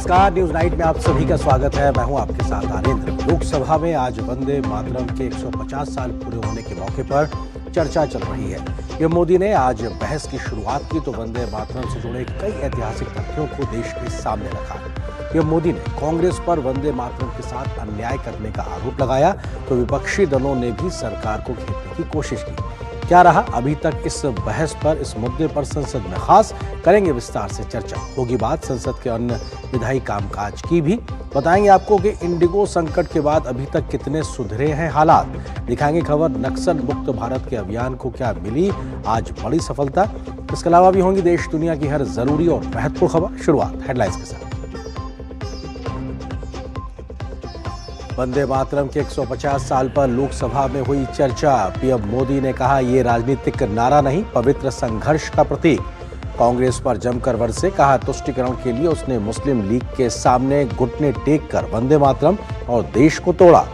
नमस्कार, news night में आप सभी का स्वागत है। मैं हूं आपके साथ आनंद। लोकसभा में आज वंदे मातरम के 150 साल पूरे होने के मौके पर चर्चा चल रही है। पीएम मोदी ने आज बहस की शुरुआत की तो वंदे मातरम से जुड़े कई ऐतिहासिक तथ्यों को देश के सामने रखा। पीएम मोदी ने कांग्रेस पर वंदे मातरम के साथ अन्याय करने का आरोप लगाया तो विपक्षी दलों ने भी सरकार को घेरने की कोशिश की। क्या रहा अभी तक इस बहस पर, इस मुद्दे पर संसद में खास करेंगे विस्तार से चर्चा। होगी बात संसद के अन्य विधायी कामकाज की भी। बताएंगे आपको कि इंडिगो संकट के बाद अभी तक कितने सुधरे हैं हालात। दिखाएंगे खबर नक्सल मुक्त भारत के अभियान को क्या मिली आज बड़ी सफलता। इसके अलावा भी होंगी देश दुनिया की हर जरूरी और महत्वपूर्ण खबर। शुरुआत हेडलाइंस के साथ। वंदे मातरम के 150 साल पर लोकसभा में हुई चर्चा। पीएम मोदी ने कहा ये राजनीतिक नारा नहीं, पवित्र संघर्ष का प्रतीक। कांग्रेस पर जमकर बरसे, कहा तुष्टीकरण के लिए उसने मुस्लिम लीग के सामने घुटने टेक कर वंदे मातरम और देश को तोड़ा।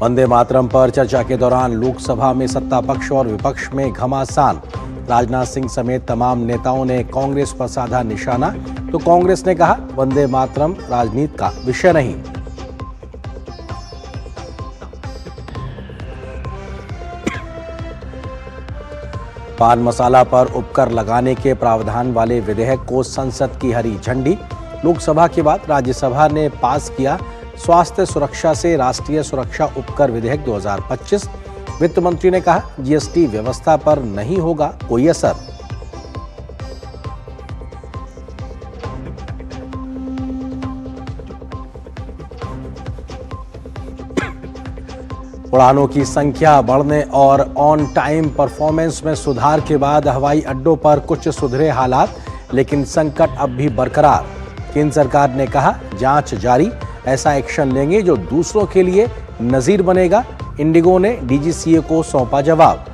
वंदे मातरम पर चर्चा के दौरान लोकसभा में सत्ता पक्ष और विपक्ष में घमासान। राजनाथ सिंह समेत तमाम नेताओं ने कांग्रेस पर साधा निशाना तो कांग्रेस ने कहा वंदे मातरम राजनीति का विषय नहीं। पान मसाला पर उपकर लगाने के प्रावधान वाले विधेयक को संसद की हरी झंडी। लोकसभा के बाद राज्यसभा ने पास किया स्वास्थ्य सुरक्षा से राष्ट्रीय सुरक्षा उपकर विधेयक 2025। वित्त मंत्री ने कहा जीएसटी व्यवस्था पर नहीं होगा कोई असर। उड़ानों की संख्या बढ़ने और ऑन टाइम परफॉर्मेंस में सुधार के बाद हवाई अड्डों पर कुछ सुधरे हालात, लेकिन संकट अब भी बरकरार। केंद्र सरकार ने कहा जांच जारी, ऐसा एक्शन लेंगे जो दूसरों के लिए नजीर बनेगा। इंडिगो ने डीजीसीए को सौंपा जवाब।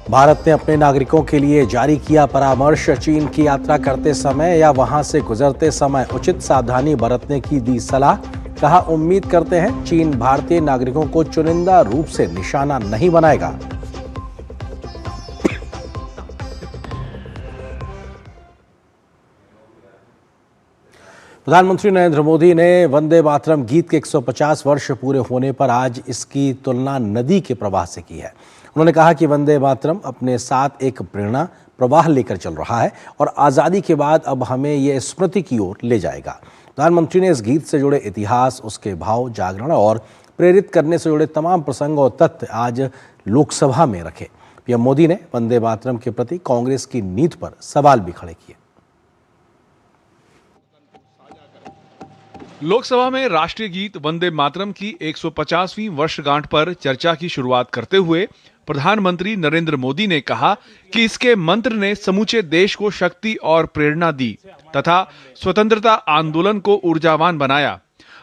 भारत ने अपने नागरिकों के लिए जारी किया परामर्श। चीन की यात्रा करते समय या वहां से गुजरते समय उचित सावधानी बरतने की दी सलाह। कहा उम्मीद करते हैं चीन भारतीय नागरिकों को चुनिंदा रूप से निशाना नहीं बनाएगा। प्रधानमंत्री नरेंद्र मोदी ने वंदे मातरम गीत के 150 वर्ष पूरे होने पर आज इसकी तुलना नदी के प्रवाह से की है। उन्होंने कहा कि वंदे मातरम अपने साथ एक प्रेरणा प्रवाह लेकर चल रहा है और आज़ादी के बाद अब हमें यह स्मृति की ओर ले जाएगा। प्रधानमंत्री ने इस गीत से जुड़े इतिहास, उसके भाव, जागरण और प्रेरित करने से जुड़े तमाम प्रसंग और तथ्य आज लोकसभा में रखे। पीएम मोदी ने वंदे मातरम के प्रति कांग्रेस की नीति पर सवाल भी खड़े किए। लोकसभा में राष्ट्रीय गीत वंदे मातरम की 150वीं वर्षगांठ पर चर्चा की शुरुआत करते हुए प्रधानमंत्री नरेंद्र मोदी ने कहा कि इसके मंत्र ने समूचे देश को शक्ति और प्रेरणा दी तथा स्वतंत्रता आंदोलन को ऊर्जावान बनाया।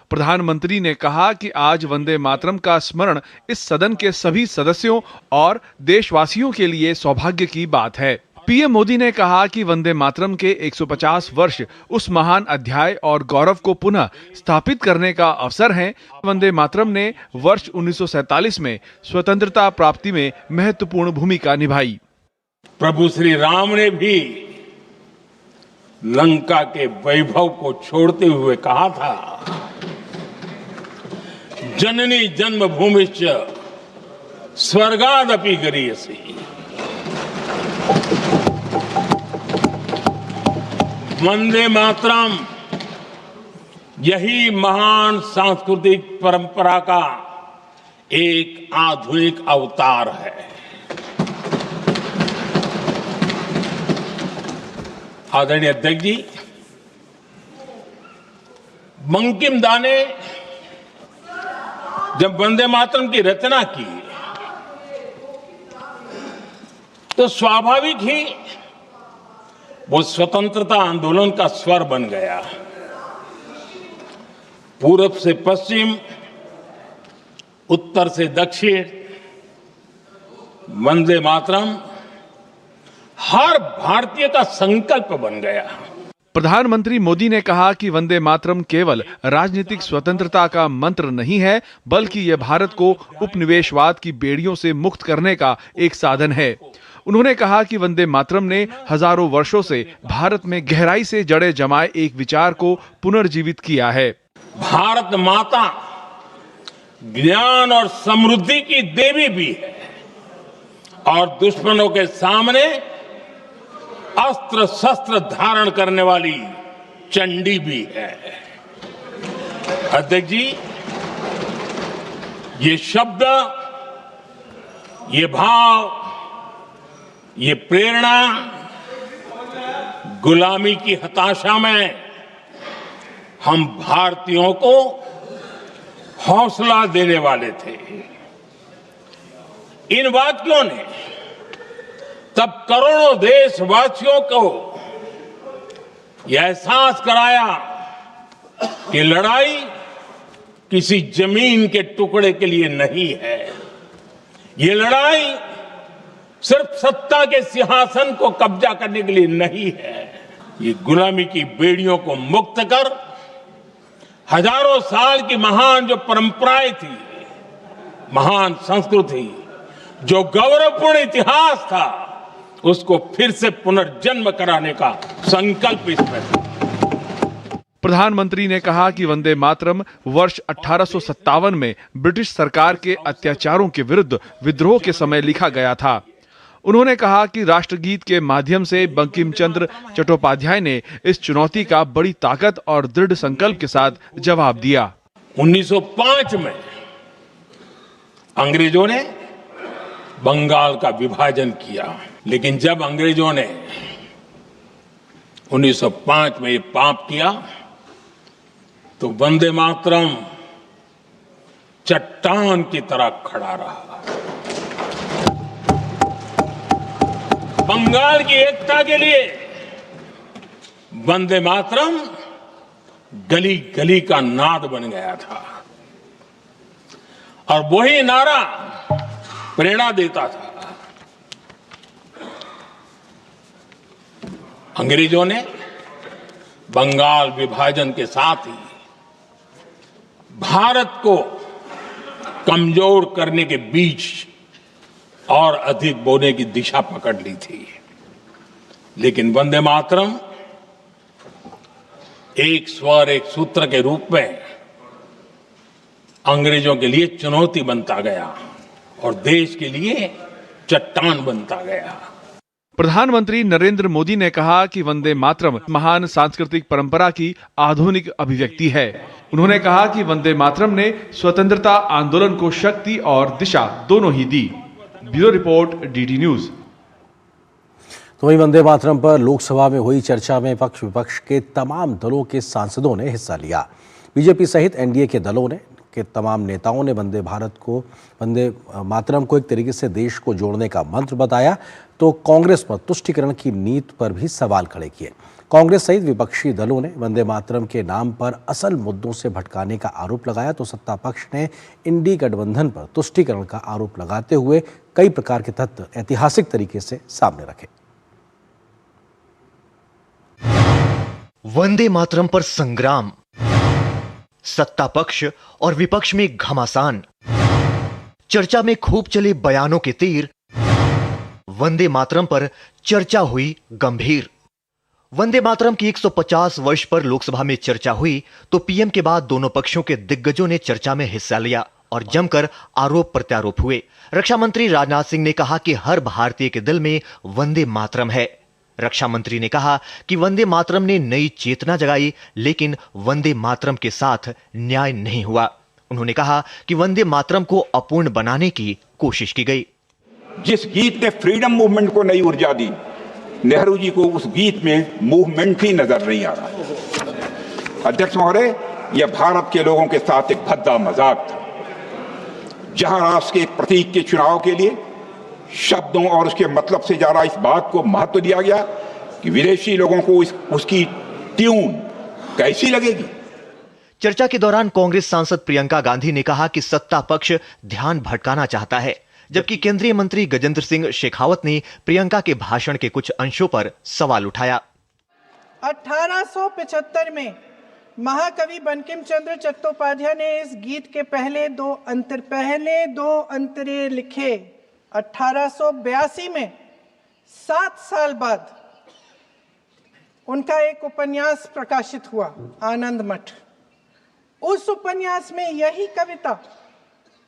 प्रधानमंत्री ने कहा कि आज वंदे मातरम का स्मरण इस सदन के सभी सदस्यों और देशवासियों के लिए सौभाग्य की बात है। पीएम मोदी ने कहा कि वंदे मातरम के 150 वर्ष उस महान अध्याय और गौरव को पुनः स्थापित करने का अवसर हैं। वंदे मातरम ने वर्ष 1947 में स्वतंत्रता प्राप्ति में महत्वपूर्ण भूमिका निभाई। प्रभु श्री राम ने भी लंका के वैभव को छोड़ते हुए कहा था जननी जन्मभूमिश्च स्वर्गादपि गरीयसी। वंदे मातरम यही महान सांस्कृतिक परंपरा का एक आधुनिक अवतार है। आदरणीय अध्यक्ष जी, बंकिम दा ने जब वंदे मातरम की रचना की तो स्वाभाविक ही वो स्वतंत्रता आंदोलन का स्वर बन गया। पूरब से पश्चिम, उत्तर से दक्षिण, वंदे मातरम हर भारतीय का संकल्प बन गया। प्रधानमंत्री मोदी ने कहा कि वंदे मातरम केवल राजनीतिक स्वतंत्रता का मंत्र नहीं है, बल्कि यह भारत को उपनिवेशवाद की बेड़ियों से मुक्त करने का एक साधन है। उन्होंने कहा कि वंदे मातरम ने हजारों वर्षों से भारत में गहराई से जड़े जमाए एक विचार को पुनर्जीवित किया है। भारत माता ज्ञान और समृद्धि की देवी भी है और दुश्मनों के सामने अस्त्र शस्त्र धारण करने वाली चंडी भी है। अध्यक्ष जी, ये शब्द, ये भाव, ये प्रेरणा गुलामी की हताशा में हम भारतीयों को हौसला देने वाले थे। इन वाक्यों ने तब करोड़ों देशवासियों को यह एहसास कराया कि लड़ाई किसी जमीन के टुकड़े के लिए नहीं है। ये लड़ाई सिर्फ सत्ता के सिंहासन को कब्जा करने के लिए नहीं है। ये गुलामी की बेड़ियों को मुक्त कर हजारों साल की महान जो परंपराएं थी, महान संस्कृति, जो गौरवपूर्ण इतिहास था, उसको फिर से पुनर्जन्म कराने का संकल्प इसमें था। प्रधानमंत्री ने कहा कि वंदे मातरम वर्ष 1857 में ब्रिटिश सरकार के अत्याचारों के विरुद्ध विद्रोह के समय लिखा गया था। उन्होंने कहा कि राष्ट्रगीत के माध्यम से बंकिम चंद्र चट्टोपाध्याय ने इस चुनौती का बड़ी ताकत और दृढ़ संकल्प के साथ जवाब दिया। 1905 में अंग्रेजों ने बंगाल का विभाजन किया, लेकिन जब अंग्रेजों ने 1905 में ये पाप किया तो वंदे मातरम चट्टान की तरह खड़ा रहा। बंगाल की एकता के लिए वंदे मातरम गली गली का नाद बन गया था और वही नारा प्रेरणा देता था। अंग्रेजों ने बंगाल विभाजन के साथ ही भारत को कमजोर करने के बीच और अधिक बोने की दिशा पकड़ ली थी, लेकिन वंदे मातरम एक स्वर एक सूत्र के रूप में अंग्रेजों के लिए चुनौती बनता गया और देश के लिए चट्टान बनता गया। प्रधानमंत्री नरेंद्र मोदी ने कहा कि वंदे मातरम महान सांस्कृतिक परंपरा की आधुनिक अभिव्यक्ति है। उन्होंने कहा कि वंदे मातरम ने स्वतंत्रता आंदोलन को शक्ति और दिशा दोनों ही दी। Bureau report, DD news. तो वहीं वंदे मातरम पर लोकसभा में हुई चर्चा में पक्ष विपक्ष के तमाम दलों के सांसदों ने हिस्सा लिया। बीजेपी सहित एनडीए के दलों के तमाम नेताओं ने वंदे मातरम को एक तरीके से देश को जोड़ने का मंत्र बताया, तो कांग्रेस पर तुष्टीकरण की नीति पर भी सवाल खड़े किए। कांग्रेस सहित विपक्षी दलों ने वंदे मातरम के नाम पर असल मुद्दों से भटकाने का आरोप लगाया, तो सत्ता पक्ष ने इंडी गठबंधन पर तुष्टीकरण का आरोप लगाते हुए कई प्रकार के तथ्य ऐतिहासिक तरीके से सामने रखे। वंदे मातरम पर संग्राम, सत्ता पक्ष और विपक्ष में घमासान, चर्चा में खूब चले बयानों के तीर, वंदे मातरम पर चर्चा हुई गंभीर। वंदे मातरम की 150 वर्ष पर लोकसभा में चर्चा हुई तो पीएम के बाद दोनों पक्षों के दिग्गजों ने चर्चा में हिस्सा लिया और जमकर आरोप प्रत्यारोप हुए। रक्षा मंत्री राजनाथ सिंह ने कहा कि हर भारतीय के दिल में वंदे मातरम है। रक्षा मंत्री ने कहा कि वंदे मातरम ने नई चेतना जगाई, लेकिन वंदे मातरम के साथ न्याय नहीं हुआ। उन्होंने कहा कि वंदे मातरम को अपूर्ण बनाने की कोशिश की गई। जिस गीत ने फ्रीडम मूवमेंट को नई ऊर्जा दी, नेहरू जी को उस गीत में मूवमेंट ही नजर नहीं आ रहा। अध्यक्ष महोदय, यह भारत के लोगों के साथ एक भद्दा मजाक था, जहां राष्ट्र के एक प्रतीक के चुनाव के लिए शब्दों और उसके मतलब से ज्यादा इस बात को महत्व दिया गया कि विदेशी लोगों को उसकी ट्यून कैसी लगेगी। चर्चा के दौरान कांग्रेस सांसद प्रियंका गांधी ने कहा कि सत्ता पक्ष ध्यान भटकाना चाहता है, जबकि केंद्रीय मंत्री गजेंद्र सिंह शेखावत ने प्रियंका के भाषण के कुछ अंशों पर सवाल उठाया। 1875 में महाकवि बंकिम चंद्र चट्टोपाध्याय ने इस गीत के पहले दो अंतरे लिखे। 1882 में 7 साल बाद उनका एक उपन्यास प्रकाशित हुआ, आनंद मठ। उस उपन्यास में यही कविता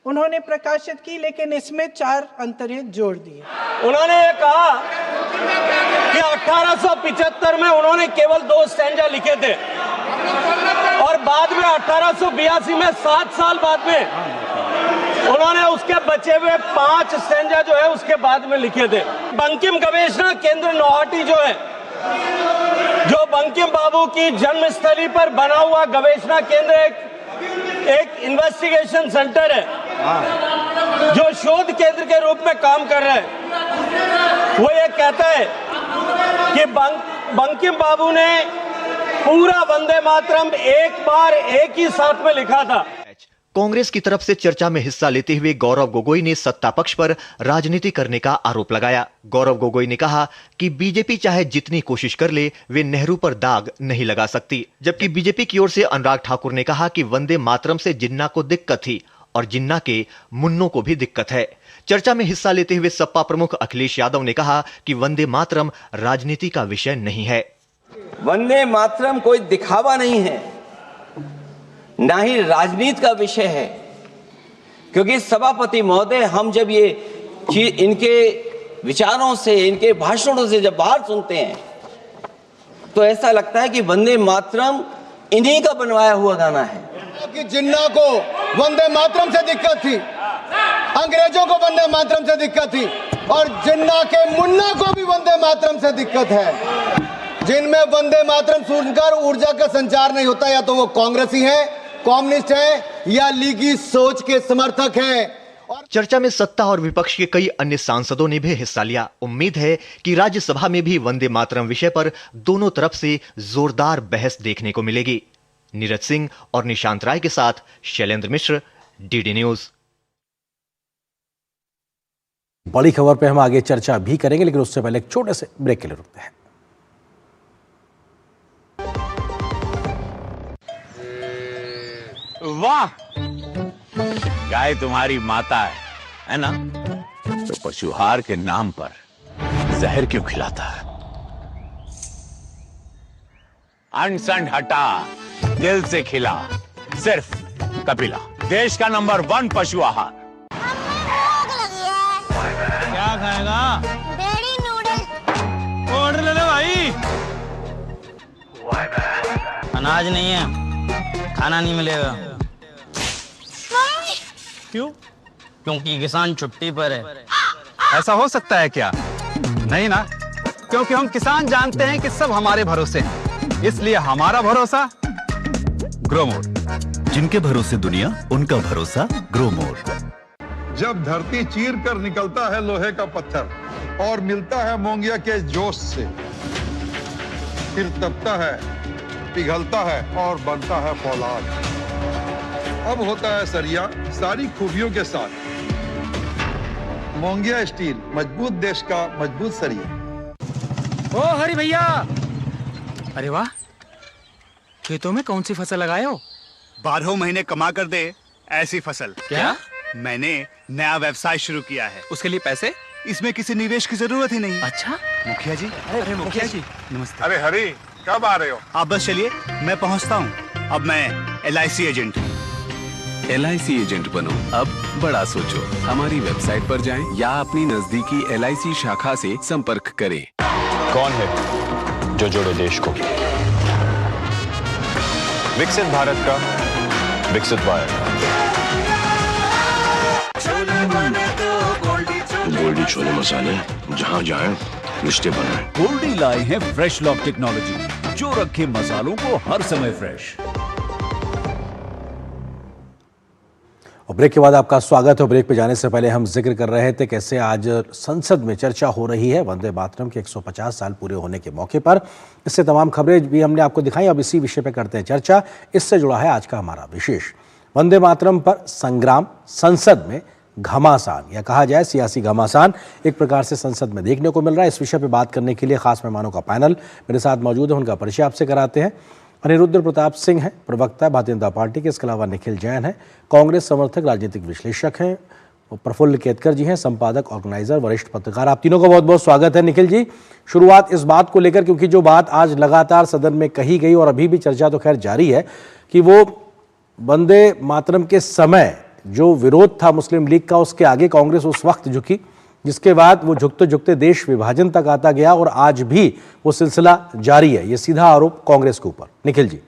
उन्होंने प्रकाशित की, लेकिन इसमें 4 अंतरे जोड़ दिए। उन्होंने ये कहा कि 1875 में उन्होंने केवल 2 स्टैंजा लिखे थे और बाद में 1882 में 7 साल बाद में उन्होंने उसके बचे हुए 5 स्टैंजा जो है उसके बाद में लिखे थे। बंकिम गवेषणा केंद्र नौहाटी जो है, जो बंकिम बाबू की जन्मस्थली पर बना हुआ गवेषणा केंद्र एक इन्वेस्टिगेशन सेंटर है जो शोध केंद्र के रूप में काम कर रहा है। वो ये कहता है कि बंकिम बाबू ने पूरा वंदे मातरम एक बार एक ही साथ में लिखा था। कांग्रेस की तरफ से चर्चा में हिस्सा लेते हुए गौरव गोगोई ने सत्ता पक्ष पर राजनीति करने का आरोप लगाया। गौरव गोगोई ने कहा कि बीजेपी चाहे जितनी कोशिश कर ले, वे नेहरू पर दाग नहीं लगा सकती। जबकि बीजेपी की ओर से अनुराग ठाकुर ने कहा कि वंदे मातरम से जिन्ना को दिक्कत थी और जिन्ना के मुन्नों को भी दिक्कत है। चर्चा में हिस्सा लेते हुए सपा प्रमुख अखिलेश यादव ने कहा कि वंदे मातरम राजनीति का विषय नहीं है। वंदे मातरम कोई दिखावा नहीं है, ना ही राजनीति का विषय है, क्योंकि सभापति महोदय, हम जब ये इनके विचारों से, इनके भाषणों से जब बाहर सुनते हैं तो ऐसा लगता है कि वंदे मातरम इन्हीं का बनवाया हुआ गाना है। कि जिन्ना को वंदे मातरम से दिक्कत थी, अंग्रेजों को वंदे मातरम से दिक्कत थी और जिन्ना के मुन्ना को भी वंदे मातरम से दिक्कत है। जिनमें वंदे मातरम सुनकर ऊर्जा का संचार नहीं होता, या तो वो कांग्रेसी हैं, कम्युनिस्ट हैं या लीगी सोच के समर्थक हैं। चर्चा में सत्ता और विपक्ष के कई अन्य सांसदों ने भी हिस्सा लिया। उम्मीद है कि राज्यसभा में भी वंदे मातरम विषय पर दोनों तरफ से जोरदार बहस देखने को मिलेगी। नीरज सिंह और निशांत राय के साथ शैलेंद्र मिश्र, डीडी न्यूज। बड़ी खबर पे हम आगे चर्चा भी करेंगे, लेकिन उससे पहले एक छोटे से ब्रेक के लिए रुकते हैं। वाह, गाय तुम्हारी माता है ना? तो पशुहार के नाम पर जहर क्यों खिलाता है? अनसंड हटा, दिल से खिला, सिर्फ कपिला, देश का नंबर 1 पशु आहार। क्या खाएगा? Dairy noodles. ऑर्डर ले लो भाई। अनाज नहीं है, खाना नहीं मिलेगा। क्यों? क्योंकि किसान छुट्टी पर है। ऐसा हो सकता है क्या? नहीं ना, क्योंकि हम किसान जानते हैं कि सब हमारे भरोसे हैं, इसलिए हमारा भरोसा ग्रोमोर। जिनके भरोसे दुनिया, उनका भरोसा ग्रोमोर। जब धरती चीर कर निकलता है लोहे का पत्थर और मिलता है मोंगिया के जोश से, फिर तपता है, पिघलता है और बनता है फौलाद। अब होता है सरिया सारी खूबियों के साथ। मोंगिया स्टील, मजबूत देश का मजबूत सरिया। ओ हरि भैया, अरे वाह, खेतों में कौन सी फसल लगाए हो? 12 महीने कमा कर दे ऐसी फसल। क्या? मैंने नया व्यवसाय शुरू किया है। उसके लिए पैसे? इसमें किसी निवेश की जरूरत ही नहीं। अच्छा मुखिया जी। अरे मुखिया जी नमस्ते। अरे हरी, कब आ रहे हो? आप बस चलिए, मैं पहुंचता हूं। अब मैं LIC एजेंट हूं। LIC एजेंट बनो, अब बड़ा सोचो। हमारी वेबसाइट पर जाएं या अपनी नजदीकी LIC शाखा से संपर्क करें। कौन है जो जोड़े देश को? विकसित भारत का विकसित भारत। गोल्डी छोले मसाले, जहाँ जाएं रिश्ते बनाएं। गोल्डी लाए हैं फ्रेश लॉक टेक्नोलॉजी, जो रखे मसालों को हर समय फ्रेश। और ब्रेक के बाद आपका स्वागत है। ब्रेक पे जाने से पहले हम जिक्र कर रहे थे कैसे आज संसद में चर्चा हो रही है वंदे मातरम के 150 साल पूरे होने के मौके पर। इससे तमाम खबरें भी हमने आपको दिखाई। अब इसी विषय पे करते हैं चर्चा। इससे जुड़ा है आज का हमारा विशेष, वंदे मातरम पर संग्राम, संसद में घमासान या कहा जाए सियासी घमासान एक प्रकार से संसद में देखने को मिल रहा है। इस विषय पर बात करने के लिए खास मेहमानों का पैनल मेरे साथ मौजूद है, उनका परिचय आपसे कराते हैं। अनिरुद्ध प्रताप सिंह हैं, प्रवक्ता भारतीय जनता पार्टी के। इसके अलावा निखिल जैन हैं, कांग्रेस समर्थक राजनीतिक विश्लेषक हैं। प्रफुल्ल केतकर जी हैं, संपादक ऑर्गेनाइजर वरिष्ठ पत्रकार। आप तीनों का बहुत बहुत स्वागत है। निखिल जी, शुरुआत इस बात को लेकर, क्योंकि जो बात आज लगातार सदन में कही गई और अभी भी चर्चा तो खैर जारी है कि वो वंदे मातरम के समय जो विरोध था मुस्लिम लीग का, उसके आगे कांग्रेस उस वक्त झुकी, जिसके बाद वो झुकते झुकते देश विभाजन तक आता गया और आज भी वो सिलसिला जारी है। ये सीधा आरोप कांग्रेस के ऊपर। निखिल जी।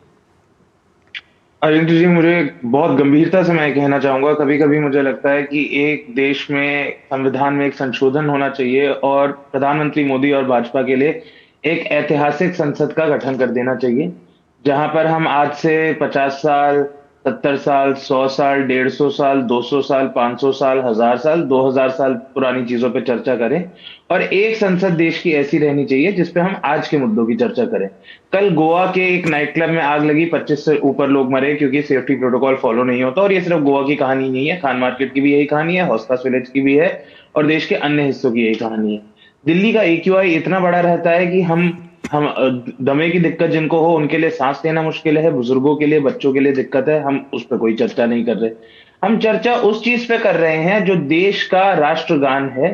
अरविंद जी, मुझे बहुत गंभीरता से मैं कहना चाहूंगा, कभी कभी मुझे लगता है कि एक देश में संविधान में एक संशोधन होना चाहिए और प्रधानमंत्री मोदी और भाजपा के लिए एक ऐतिहासिक संसद का गठन कर देना चाहिए, जहां पर हम आज से 50 साल, 70 साल, 100 साल, 150 साल, 200 साल, 500 साल, 1000 साल, 2000 साल पुरानी चीजों पे चर्चा करें और एक संसद देश की ऐसी रहनी चाहिए जिसपे हम आज के मुद्दों की चर्चा करें। कल गोवा के एक नाइट क्लब में आग लगी, 25 से ऊपर लोग मरे क्योंकि सेफ्टी प्रोटोकॉल फॉलो नहीं होता। और ये सिर्फ गोवा की कहानी नहीं है, खान मार्केट की भी यही कहानी है, हौसखास विलेज की भी है और देश के अन्य हिस्सों की यही कहानी है। दिल्ली का AQI इतना बड़ा रहता है कि हम दमे की दिक्कत जिनको हो उनके लिए सांस लेना मुश्किल है, बुजुर्गों के लिए, बच्चों के लिए दिक्कत है, हम उस पर कोई चर्चा नहीं कर रहे। हम चर्चा उस चीज पे कर रहे हैं जो देश का राष्ट्रगान है,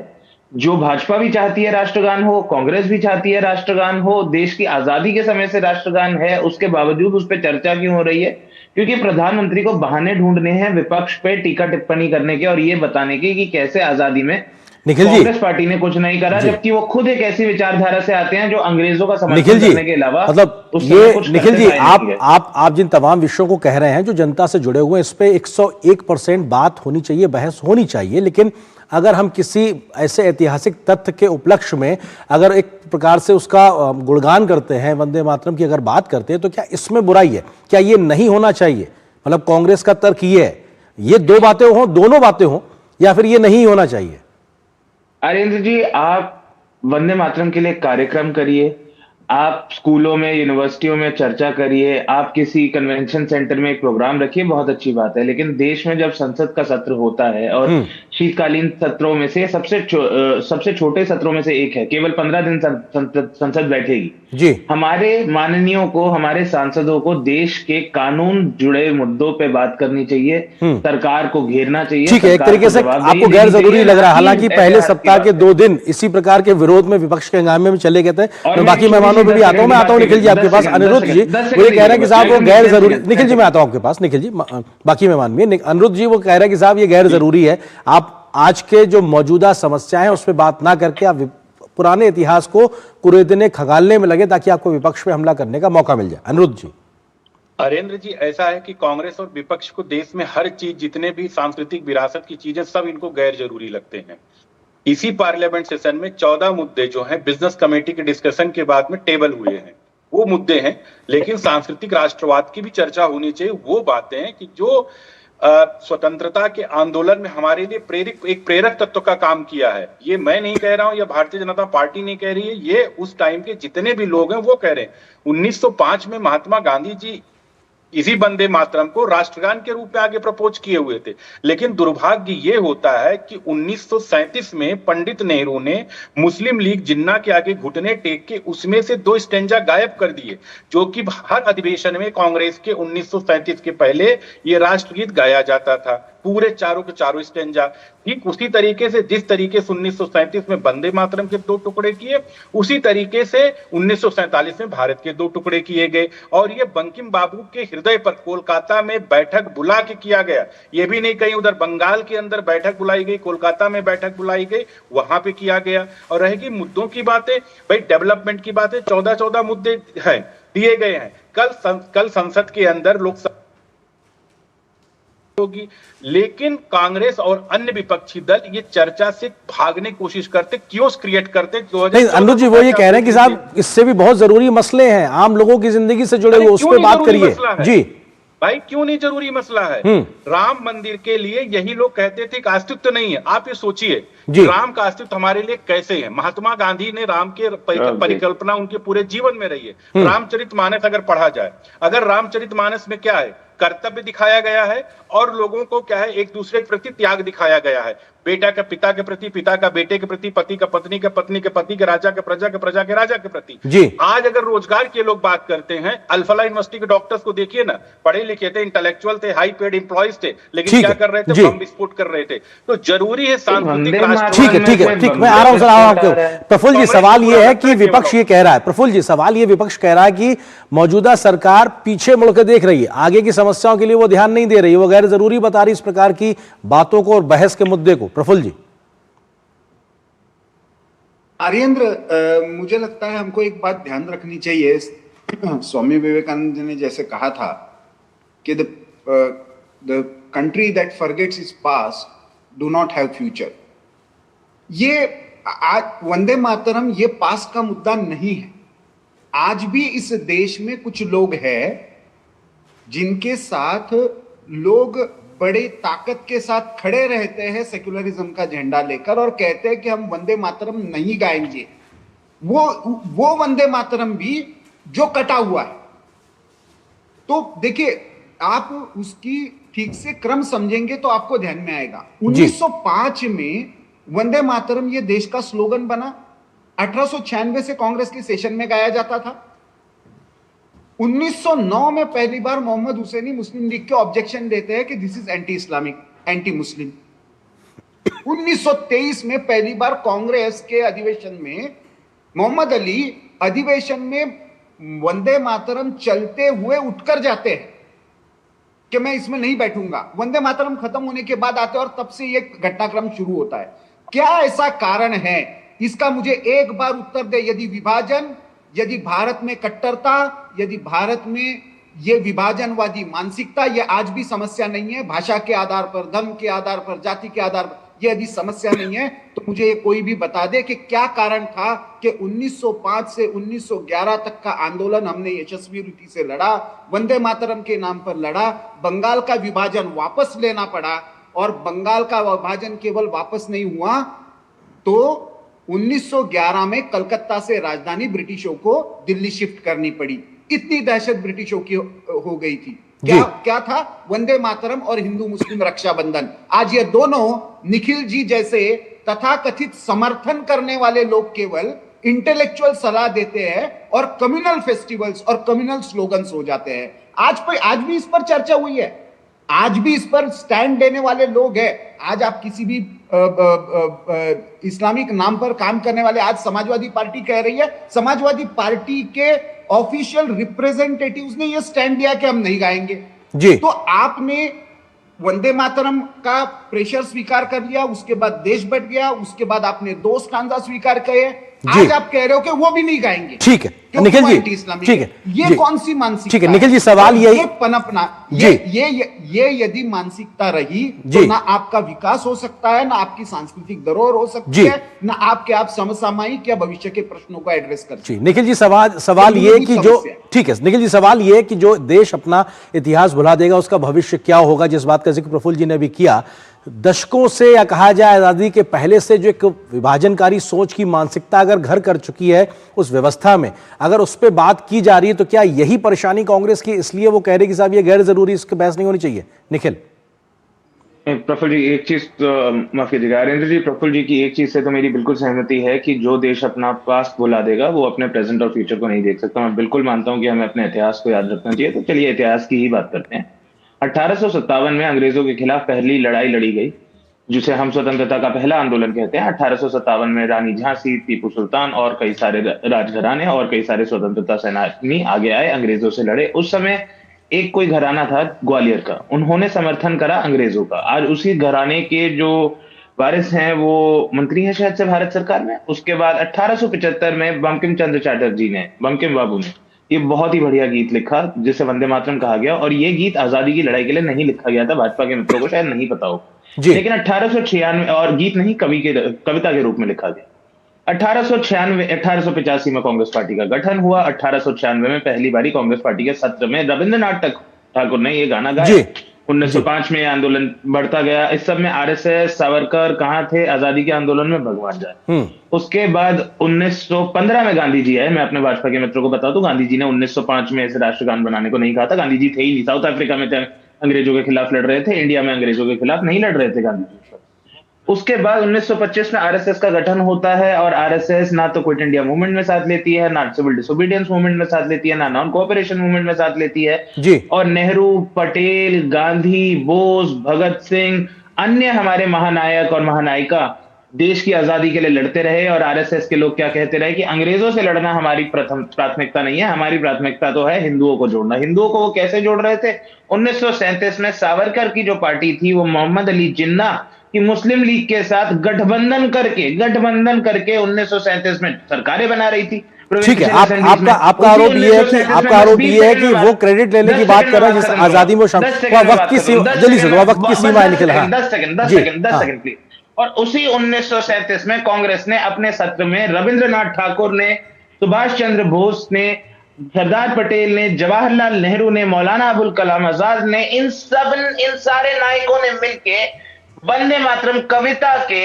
जो भाजपा भी चाहती है राष्ट्रगान हो, कांग्रेस भी चाहती है राष्ट्रगान हो, देश की आजादी के समय से राष्ट्रगान है, उसके बावजूद उस पर चर्चा क्यों हो रही है? क्योंकि प्रधानमंत्री को बहाने ढूंढने हैं विपक्ष पे टीका टिप्पणी करने के और ये बताने के कि कैसे आजादी में कांग्रेस पार्टी ने कुछ नहीं करा, जबकि वो खुद एक ऐसी विचारधारा से आते हैं जो अंग्रेजों का समर्थन करने के अलावा मतलब ये निखिल जी, आप जिन तमाम विषयों को कह रहे हैं जो जनता से जुड़े हुए हैं, इस पे 101% बात होनी चाहिए, बहस होनी चाहिए। लेकिन अगर हम किसी ऐसे ऐतिहासिक तथ्य के उपलक्ष्य में अगर एक प्रकार से उसका गुणगान करते हैं, वंदे मातरम की अगर बात करते हैं, तो क्या इसमें बुराई है? क्या ये नहीं होना चाहिए? मतलब कांग्रेस का तर्क ये है, ये दो बातें हों, दोनों बातें हों, या फिर ये नहीं होना चाहिए? अरेंद्र जी, आप वंदे मातरम के लिए कार्यक्रम करिए, आप स्कूलों में, यूनिवर्सिटियों में चर्चा करिए, आप किसी कन्वेंशन सेंटर में एक प्रोग्राम रखिए, बहुत अच्छी बात है। लेकिन देश में जब संसद का सत्र होता है और शीतकालीन सत्रों में से सबसे छोटे सत्रों में से एक है, केवल 15 दिन संसद बैठेगी जी। हमारे माननीयों को, हमारे सांसदों को देश के कानून जुड़े मुद्दों पे बात करनी चाहिए, सरकार को घेरना चाहिए। ठीक है, एक तरीके से आपको गैर जरूरी लग रहा है। हालांकि पहले सप्ताह के 2 दिन इसी प्रकार के विरोध में विपक्ष के हंगामे में चले गए थे। मैं बाकी मेहमानों में भी आता हूं। मैं आता हूं निखिल जी आपके पास। अनिरुद्ध जी वो ये कह रहे हैं कि साहब वो गैर जरूरी, निखिल जी मैं आता हूं आपके पास। निखिल जी, बाकी मेहमान भी, अनिरुद्ध जी वो कह रहे हैं कि साहब ये गैर जरूरी है, आप आज के जो मौजूदा समस्याएं हैं उस पर बात ना करके आप पुराने इतिहास को कुरेदने खगालने में लगे ताकि आपको विपक्ष पे हमला करने का मौका मिल जाए। अनिरुद्ध जी। अरेंद्र जी, ऐसा है कि कांग्रेस और विपक्ष को देश में हर चीज, जितने भी सांस्कृतिक विरासत की चीजें, सब इनको गैर जरूरी लगते हैं। इसी पार्लियामेंट सेशन में 14 मुद्दे जो हैं बिजनेस कमेटी के डिस्कशन के बाद में टेबल हुए हैं, वो मुद्दे हैं। लेकिन सांस्कृतिक राष्ट्रवाद की भी चर्चा होनी चाहिए। वो बातें हैं कि जो स्वतंत्रता के आंदोलन में हमारे लिए एक प्रेरक तत्व का काम किया है। ये मैं नहीं कह रहा हूं, या भारतीय जनता पार्टी नहीं कह रही है, ये उस टाइम के जितने भी लोग हैं वो कह रहे हैं। 1905 में महात्मा गांधी जी इसी वंदे मातरम को राष्ट्रगान के रूप में आगे प्रपोज किए हुए थे। लेकिन दुर्भाग्य ये होता है कि 1937 में पंडित नेहरू ने मुस्लिम लीग जिन्ना के आगे घुटने टेक के उसमें से 2 स्टेंजा गायब कर दिए, जो कि हर अधिवेशन में कांग्रेस के 1937 के पहले ये राष्ट्रगीत गाया जाता था, पूरे चारों के चारों स्टेंजा। ठीक उसी तरीके से जिस तरीके से 1937 में वंदे मातरम के 2 टुकड़े किए, उसी तरीके से 1947 में भारत के 2 टुकड़े किए गए। और ये बंकिम बाबू के हृदय पर कोलकाता में बैठक बुला के किया गया। ये भी नहीं कहीं उधर बंगाल के अंदर बैठक बुलाई गई, कोलकाता में बैठक बुलाई गई, वहां पे किया गया। और रहेगी मुद्दों की बातें, भाई डेवलपमेंट की बातें, 14 मुद्दे हैं, दिए गए हैं। कल संसद के अंदर लोकसभा होगी, लेकिन कांग्रेस और अन्य विपक्षी दल ये चर्चा से भागने की कोशिश करते, क्यों क्रिएट करते। नहीं अनुज जी, वो ये कह रहे हैं कि साहब इससे भी बहुत जरूरी मसले हैं, आम लोगों की जिंदगी से जुड़े हुए, उस पर बात करिए जी। भाई क्यों नहीं जरूरी मसला है? राम मंदिर के लिए यही लोग कहते थे कि अस्तित्व नहीं है। आप ये सोचिए राम का अस्तित्व हमारे लिए कैसे है। महात्मा गांधी ने राम के परिकल्पना उनके पूरे जीवन में रही है। रामचरितमानस अगर पढ़ा जाए, अगर रामचरितमानस में क्या है, कर्तव्य दिखाया गया है और लोगों को क्या है एक दूसरे के प्रति त्याग दिखाया गया है। बेटा का पिता के प्रति, पिता का बेटे के प्रति, पति का पत्नी के, पत्नी के पति के, राजा के प्रजा के, प्रजा के राजा के प्रति। जी। आज अगर रोजगार के लोग बात करते हैं, अल्फला यूनिवर्सिटी के डॉक्टर्स को देखिए ना, पढ़े लिखे थे, इंटेलेक्चुअल थे, हाई पेड एम्प्लॉइज थे, लेकिन क्या कर रहे थे? बम विस्फोट कर रहे थे। तो जरूरी है सांस्कृतिक ठीक, मैं आ रहा हूं सर, आपके प्रफुल्ल जी, सवाल ये है कि विपक्ष ये कह रहा है, प्रफुल्ल जी सवाल ये विपक्ष कह रहा है कि मौजूदा सरकार पीछे मुड़कर देख रही है, आगे की समस्याओं के लिए वो ध्यान नहीं दे रही, वो गैर जरूरी बता रही इस प्रकार की बातों को और बहस के मुद्दे को। प्रफुल्ल जी। आर्येंद्र, मुझे लगता है हमको एक बात ध्यान रखनी चाहिए। स्वामी विवेकानंद जी ने जैसे कहा था कि the country that forgets its past do not have future. ये आज वंदे मातरम ये पास्ट का मुद्दा नहीं है। आज भी इस देश में कुछ लोग हैं जिनके साथ लोग बड़े ताकत के साथ खड़े रहते हैं सेक्युलरिज्म का झंडा लेकर और कहते हैं कि हम वंदे मातरम नहीं गाएंगे। वो वंदे मातरम भी जो कटा हुआ है। तो देखिए, आप उसकी ठीक से क्रम समझेंगे तो आपको ध्यान में आएगा। 1905 में वंदे मातरम ये देश का स्लोगन बना। 1896 से कांग्रेस के सेशन में गाया जाता था। 1909 में पहली बार मोहम्मद हुसैनी मुस्लिम लीग के ऑब्जेक्शन देते हैं कि this is anti Islamic, anti Muslim. 1923 में पहली बार कांग्रेस के अधिवेशन में मोहम्मद अली अधिवेशन में वंदे मातरम चलते हुए उठकर जाते हैं कि मैं इसमें नहीं बैठूंगा। वंदे मातरम खत्म होने के बाद आते हैं और तब से यह घटनाक्रम शुरू होता है। क्या ऐसा कारण है? इसका मुझे एक बार उत्तर दे। यदि विभाजन, यदि भारत में कट्टरता, यदि भारत में यह विभाजनवादी मानसिकता, यह आज भी समस्या नहीं है, भाषा के आधार पर, धर्म के आधार पर, जाति के आधार पर, यह यदि समस्या नहीं है तो मुझे कोई भी बता दे कि क्या कारण था कि 1905 से 1911 तक का आंदोलन हमने यशस्वी रीति से लड़ा, वंदे मातरम के नाम पर लड़ा, बंगाल का विभाजन वापस लेना पड़ा और बंगाल का विभाजन केवल वापस नहीं हुआ तो 1911 में कलकत्ता से राजधानी ब्रिटिशों को दिल्ली शिफ्ट करनी पड़ी। इतनी दहशत ब्रिटिशों की हो गई थी। क्या था? वंदे मातरम और हिंदू मुस्लिम रक्षाबंधन। आज ये दोनों निखिल जी जैसे तथाकथित समर्थन करने वाले लोग केवल इंटेलेक्चुअल सलाह देते हैं और कम्युनल फेस्टिवल्स और कम्युनल स्लोगन्स हो जाते हैं। आज भी इस पर चर्चा हुई है, आज भी इस पर स्टैंड लेने वाले लोग हैं। आज आप किसी भी इस्लामिक नाम पर काम करने वाले, आज समाजवादी पार्टी कह रही है, समाजवादी पार्टी के ऑफिशियल रिप्रेजेंटेटिव्स ने यह स्टैंड लिया कि हम नहीं गाएंगे जी। तो आपने वंदे मातरम का प्रेशर स्वीकार कर लिया, उसके बाद देश बट गया, उसके बाद आपने 2 स्टांजा स्वीकार किए, आज आप कह रहे हो कि वो भी नहीं गाएंगे। ठीक है निखिल जी, ठीक है, ये कौन सी मानसिकता? ठीक है निखिल जी, सवाल ये पनपना, ये यदि मानसिकता रही तो ना आपका विकास हो सकता है, ना आपकी सांस्कृतिक धरोहर हो सकती है, ना आप समसामयिक या भविष्य के प्रश्नों को एड्रेस कर सकते हैं। निखिल जी, सवाल ये कि जो, ठीक है निखिल जी, सवाल ये कि जो देश अपना इतिहास भुला देगा उसका भविष्य क्या होगा, जिस बात का जिक्र प्रफुल्ल जी ने भी किया। दशकों से या कहा जाए आजादी के पहले से जो एक विभाजनकारी सोच की मानसिकता अगर घर कर चुकी है उस व्यवस्था में, अगर उस पर बात की जा रही है तो क्या यही परेशानी कांग्रेस की, इसलिए वो कह रहे कि साहब ये गैर जरूरी, इस पर बहस नहीं होनी चाहिए? निखिल। प्रफुल्ल जी, एक चीज माफ कीजिएगा आर्येंद्र जी, प्रफुल्ल जी की एक चीज से तो मेरी बिल्कुल सहमति है कि जो देश अपना पास्ट भुला देगा वो अपने प्रेजेंट और फ्यूचर को नहीं देख सकता। मैं बिल्कुल मानता हूं कि हमें अपने इतिहास को याद रखना चाहिए। तो चलिए इतिहास की ही बात करते हैं। 1857 में अंग्रेजों के खिलाफ पहली लड़ाई लड़ी गई, जिसे हम स्वतंत्रता का पहला आंदोलन कहते हैं। 1857 में रानी झांसी, टीपू सुल्तान और कई सारे राजघराने और कई सारे स्वतंत्रता सेनानी आगे आए, अंग्रेजों से लड़े। उस समय एक कोई घराना था ग्वालियर का, उन्होंने समर्थन करा अंग्रेजों का। आज उसी घराने के जो वारिस हैं वो मंत्री हैं शायद से भारत सरकार में। उसके बाद 1875 में बंकिम चंद्र चटर्जी ने, बंकिम बाबू ने ये बहुत ही बढ़िया गीत लिखा जिसे वंदे मातरम कहा गया, और ये गीत आजादी की लड़ाई के लिए नहीं लिखा गया था, भाजपा के मित्रों को शायद नहीं पता हो, लेकिन 1896, और गीत नहीं कविता के रूप में लिखा गया। 1885 में कांग्रेस पार्टी का गठन हुआ। 1896 में पहली बारी कांग्रेस पार्टी के सत्र में रविंद्रनाथ ठाकुर ने ये गाना गाया। 1905 में आंदोलन बढ़ता गया। इस सब में आरएसएस, सावरकर कहाँ थे? आजादी के आंदोलन में भगवान जाए। उसके बाद 1915 में गांधी जी आए। मैं अपने भाजपा के मित्रों को बता दूं, गांधी जी ने 1905 में ऐसे राष्ट्रगान बनाने को नहीं कहा था। गांधी जी थे ही नहीं, साउथ अफ्रीका में थे, अंग्रेजों के खिलाफ लड़ रहे थे, इंडिया में अंग्रेजों के खिलाफ नहीं लड़ रहे थे गांधी जी। उसके बाद 1925 में आरएसएस का गठन होता है और आरएसएस ना तो क्विट इंडिया मूवमेंट में साथ लेती है, ना सिविल डिसोबीडियंस मूवमेंट में साथ लेती है, ना नॉन कोऑपरेशन मूवमेंट में साथ लेती है जी। और नेहरू, पटेल, गांधी, बोस, भगत सिंह, अन्य हमारे महानायक और महानायिका देश की आजादी के लिए लड़ते रहे। और आरएसएस के लोग क्या कहते रहे कि अंग्रेजों से लड़ना हमारी प्रथम प्राथमिकता नहीं है, हमारी प्राथमिकता तो है हिंदुओं को जोड़ना। हिंदुओं को वो कैसे जोड़ रहे थे? 1937 में सावरकर की जो पार्टी थी वो मोहम्मद अली जिन्ना कि मुस्लिम लीग के साथ गठबंधन करके 1937 में सरकारें बना रही थी। ठीक है, आपका आरोप ये है कि वो क्रेडिट लेने की बात कर रहे हैं जिस आजादी में वक्त की सीमा, जल्दी से वक्त की सीमा निकल। 10 सेकंड प्लीज। और उसी 1937 में कांग्रेस ने अपने सत्र में रविंद्रनाथ ठाकुर ने, सुभाष चंद्र बोस ने, सरदार पटेल ने, जवाहरलाल नेहरू ने, मौलाना अबुल कलाम आजाद ने, इन सारे नायकों ने मिलके वंदे मातरम कविता के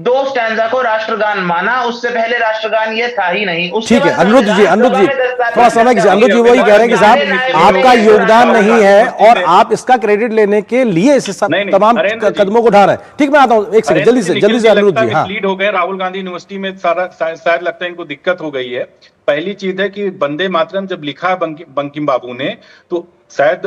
2 स्टैंजा को राष्ट्रगान माना। उससे पहले राष्ट्रगान ये था ही नहीं। ठीक है अनिरुद्ध जी, थोड़ा समय कीजिए। अनिरुद्ध जी वही कह रहे हैं कि साहब आपका योगदान नहीं है और आप इसका क्रेडिट लेने के लिए इस तमाम कदमों को उठा रहे हैं। ठीक, मैं आता हूँ, एक सेकंड, जल्दी से अनिरुद्ध जी। हाँ, लीड हो गए राहुल गांधी यूनिवर्सिटी में, शायद लगता है इनको दिक्कत हो गई है। पहली चीज है कि वंदे मातरम जब लिखा बंकिम बाबू ने, तो शायद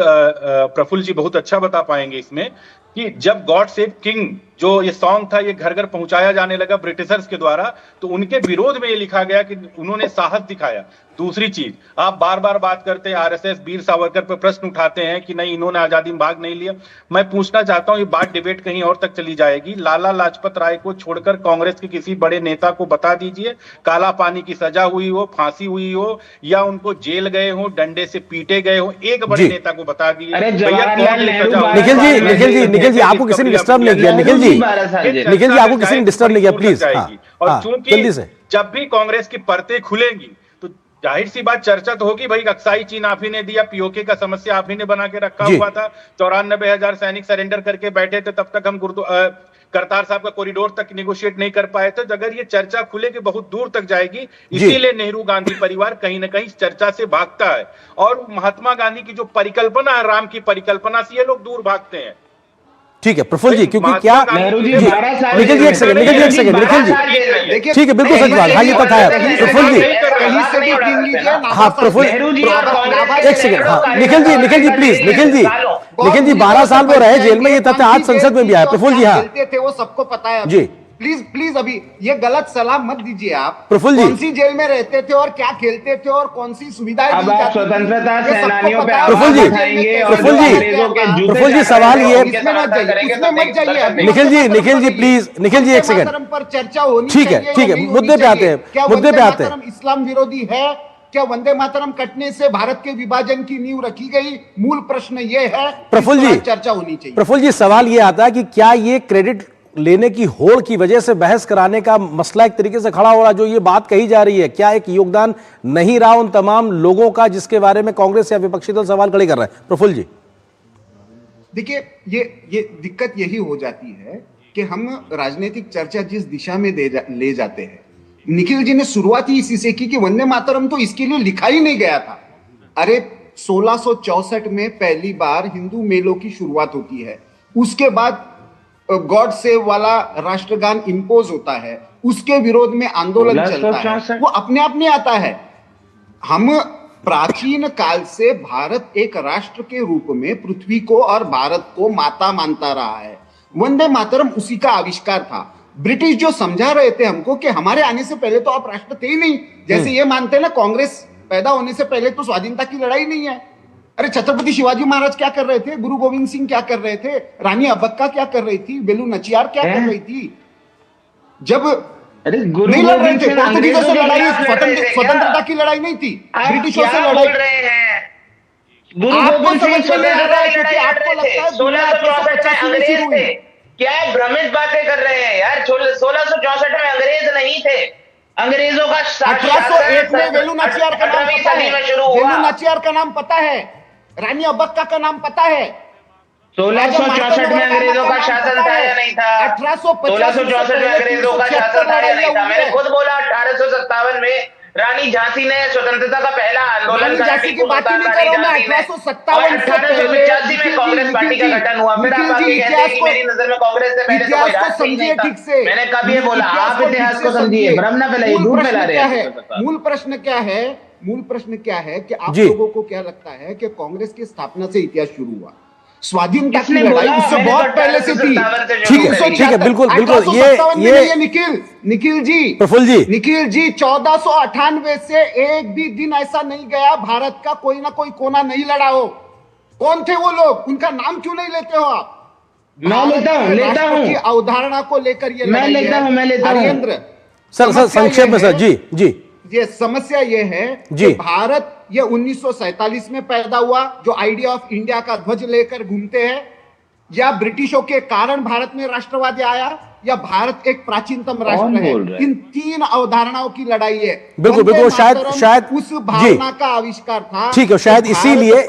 प्रफुल्ल जी बहुत अच्छा बता पाएंगे इसमें कि जब गॉड सेव किंग जो ये सॉन्ग था ये घर घर पहुंचाया जाने लगा ब्रिटिशर्स के द्वारा, तो उनके विरोध में ये लिखा गया कि उन्होंने साहस दिखाया। दूसरी चीज, आप बार बार बात करते हैं आरएसएस वीर सावरकर पर प्रश्न उठाते हैं कि नहीं इन्होंने आजादी में भाग नहीं लिया। मैं पूछना चाहता हूं, ये बात डिबेट कहीं और तक चली जाएगी। लाला लाजपत राय को छोड़कर कांग्रेस के किसी बड़े नेता को बता दीजिए, काला पानी की सजा हुई हो, फांसी हुई हो, या उनको जेल गए हो, डंडे से पीटे गए हो, एक बड़े नेता को बता दीजिए। निखिल जी आपको किसी ने डिस्टर्ब नहीं किया। निखिल जी आपको किसी ने डिस्टर्ब नहीं किया, प्लीज। और चूंकि जब भी कांग्रेस की परतें खुलेंगी तो जाहिर सी बात चर्चा तो होगी, भाई अक्साई चीन आप ही ने दिया, पीओके का समस्या आप ही ने बना के रखा हुआ था, 94,000 सैनिक सरेंडर करके बैठे थे, तब तक हम करतार साहब का कॉरिडोर तक निगोशिएट नहीं कर पाए थे। तो अगर ये चर्चा खुलेगी बहुत दूर तक जाएगी, इसीलिए नेहरू गांधी परिवार कहीं ना कहीं चर्चा से भागता है। और महात्मा गांधी की जो परिकल्पना है, राम की परिकल्पना से ये लोग दूर भागते हैं। ठीक है प्रफुल्ल जी, क्योंकि क्या निखिल जी एक सेकंड निखिल जी, ठीक है बिल्कुल सच बात। हाँ ये तथ्य है प्रफुल्ल जी। हाँ प्रफुल्ल एक सेकंड। हाँ निखिल जी प्लीज, निखिल जी 12 साल वो रहे जेल में, ये तथ्य आज संसद में भी आया। प्रफुल्ल जी हाँ थे वो सबको पता है जी। प्लीज अभी ये गलत सलाह मत दीजिए आप। प्रफुल्ल जी कौन सी जेल में रहते थे और क्या खेलते थे और कौन सी सुविधाएं अब आप स्वतंत्रता सेनानियों पे प्रफुल्ल जी सवाल ये निखिल जी प्लीज, निखिल जी एक सेकंड पर चर्चा होनी ठीक है मुद्दे पे आते हैं। इस्लाम विरोधी है क्या वंदे मातरम कटने से भारत के विभाजन की नींव रखी गई? मूल प्रश्न ये है, प्रफुल्ल जी चर्चा होनी चाहिए। प्रफुल्ल जी सवाल ये आता है कि क्या ये क्रेडिट लेने की होड़ की वजह से बहस कराने का मसला एक तरीके से खड़ा हो रहा, जो ये बात कही जा रही है, क्या एक योगदान नहीं रहा उन तमाम लोगों का जिसके बारे में कांग्रेस या विपक्षी दल सवाल खड़े कर रहे हैं? प्रफुल्ल जी देखिए ये दिक्कत यही हो जाती है कि हम राजनीतिक चर्चा जिस दिशा में ले जाते हैं, निखिल जी ने शुरुआत ही इसी से की कि वंदे मातरम तो इसके लिए लिखा ही नहीं गया था। अरे 1664 में पहली बार हिंदू मेलों की शुरुआत होती है, उसके बाद गॉड सेव वाला राष्ट्रगान इंपोज होता है, उसके विरोध में आंदोलन चलता है, वो अपने आप नहीं आता है। हम प्राचीन काल से भारत एक राष्ट्र के रूप में पृथ्वी को और भारत को माता मानता रहा है। वंदे मातरम उसी का आविष्कार था। ब्रिटिश जो समझा रहे थे हमको कि हमारे आने से पहले तो आप राष्ट्र थे ही नहीं, जैसे ये मानते हैं ना कांग्रेस पैदा होने से पहले तो स्वाधीनता की लड़ाई नहीं है। अरे छत्रपति शिवाजी महाराज क्या कर रहे थे, गुरु गोविंद सिंह क्या कर रहे थे, रानी अब्बक्का क्या कर रही थी, बेलू नचियार क्या कर रही थी, जब नहीं लड़ रहे थे पोर्तुगीजों से लड़ाई, स्वतंत्रता की लड़ाई नहीं थी, ब्रिटिशों से लड़ाई। आपको समझ में नहीं आ रहा है क्योंकि आपको लगता है 1664 में शुरू हुई। क्या भ्रमित बातें कर रहे हैं यार। 1664 में अंग्रेज नहीं थे, अंग्रेजों का 1801 में वेलू नाचियार का नाम पता है, वेलू नाचियार का नाम पता है, रानी अब्बक्का का नाम पता है। 1664 में अंग्रेजों का शासन था या नहीं था? 1664 में अंग्रेजों का शासन था या नहीं था? मैंने खुद बोला 1857 में रानी झांसी ने स्वतंत्रता का पहला आंदोलन करा। झांसी की बात नहीं कर रहा हूं मैं, 1857 से पहले 1885 में कांग्रेस पार्टी का गठन हुआ। फिर आप आगे कहते हैं कि मेरी नजर में कांग्रेस से पहले तो कोई राष्ट्र नहीं था। मैंने कब ये बोला? आप इतिहास को समझिए, भ्रम ना फैलाइए, झूठ फैला रहे हैं। मूल प्रश्न क्या है? मूल प्रश्न क्या है कि आप लोगों को क्या लगता है कि कांग्रेस की स्थापना से इतिहास शुरू हुआ? स्वाधीनता की लड़ाई उससे बहुत पहले से थी। ठीक है, बिल्कुल बिल्कुल। ये निखिल जी, प्रफुल्ल जी, निखिल जी, 1498 से एक भी दिन ऐसा नहीं गया भारत का कोई ना कोई कोना नहीं लड़ा हो। कौन थे वो लोग? उनका नाम क्यों नहीं लेते हो आप? मैं लेता हूं की अवधारणा को लेकर ये मैं लेता हूं हरियेंद्र सर संक्षेप में सर। जी ये समस्या ये है कि भारत ये 1947 में पैदा हुआ, जो आइडिया ऑफ इंडिया का ध्वज लेकर घूमते हैं, या ब्रिटिशों के कारण भारत में राष्ट्रवाद आया, या भारत एक प्राचीनतम राष्ट्र है। इन तीन अवधारणाओं की लड़ाई है। बिल्कुल शायद उस भावना का आविष्कार था। ठीक है, शायद इसीलिए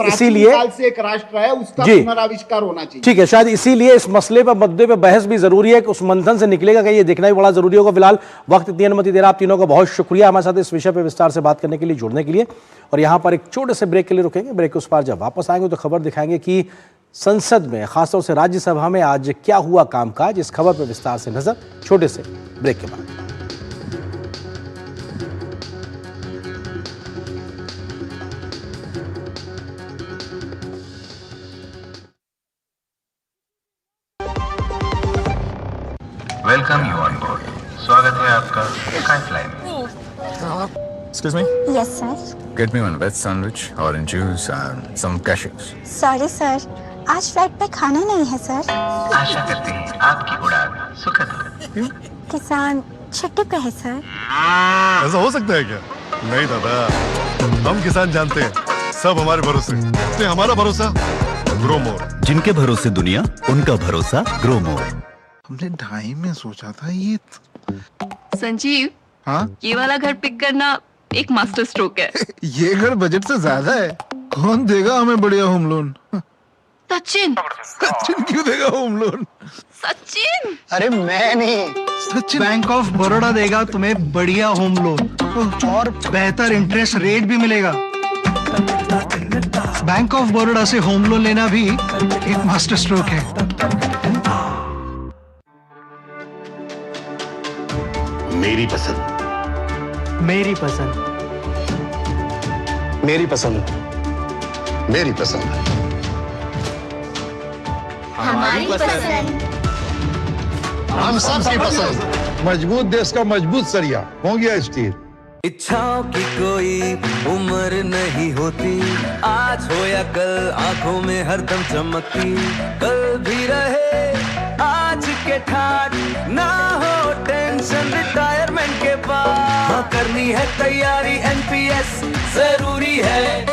काल से एक राष्ट्र है, उसका पुनराविष्कार होना चाहिए। ठीक है, शायद इसीलिए इस मसले पर मुद्दे पे बहस भी जरूरी है कि उस मंथन से निकलेगा कि ये देखना भी बड़ा जरूरी होगा। फिलहाल वक्त इतनी अनुमति दे रहा, आप तीनों का बहुत शुक्रिया हमारे साथ इस विषय पर विस्तार से बात करने के लिए, जुड़ने के लिए। और यहां पर एक छोटे से ब्रेक के लिए रुकेंगे। ब्रेक के उस पार जब वापस आएंगे तो खबर दिखाएंगे कि संसद में, खासतौर से राज्यसभा में आज क्या हुआ कामकाज। इस खबर पर विस्तार से नजर छोटे से ब्रेक के बाद। Welcome you on board. स्वागत है आपका स्काईफ्लाई में। Excuse me? Yes, sir. Get me one veg sandwich, orange juice and some cashews. Sorry, sir. आज फ्लाइट पे खाना नहीं है, सर। आशा करते हैं आपकी उड़ान सुखद हो। किसान छुट्टी पे है, सर। ऐसा हो सकता है क्या? नहीं दादा, हम किसान जानते हैं सब हमारे भरोसे, इसलिए हमारा भरोसा ग्रो मोर। जिनके भरोसे दुनिया, उनका भरोसा ग्रो मोर। हमने ढाई में सोचा था ये। संजीव, हाँ, ये वाला घर पिक करना एक मास्टर स्ट्रोक है। ये घर बजट से ज्यादा है। कौन देगा हमें बढ़िया होम लोन? सचिन। सचिन क्यों देगा होम लोन? सचिन? अरे मैं नहीं, सचिन। बैंक ऑफ बड़ौदा देगा तुम्हें बढ़िया होम लोन और बेहतर इंटरेस्ट रेट भी मिलेगा। बैंक ऑफ बड़ौदा से होम लोन लेना भी एक मास्टर स्ट्रोक है। मेरी पसंद, मेरी पसंद, मेरी पसंद, मेरी पसंद, हमारी पसंद, हम सबकी पसंद। मजबूत देश का मजबूत सरिया हो गया स्टील। इच्छाओं की कोई उम्र नहीं होती, आज हो या कल आंखों में हरदम चमकती, कल भी रहे आज के ठाट, ना हो टेंशन रिटायरमेंट के बाद, हाँ करनी है तैयारी एनपीएस जरूरी है।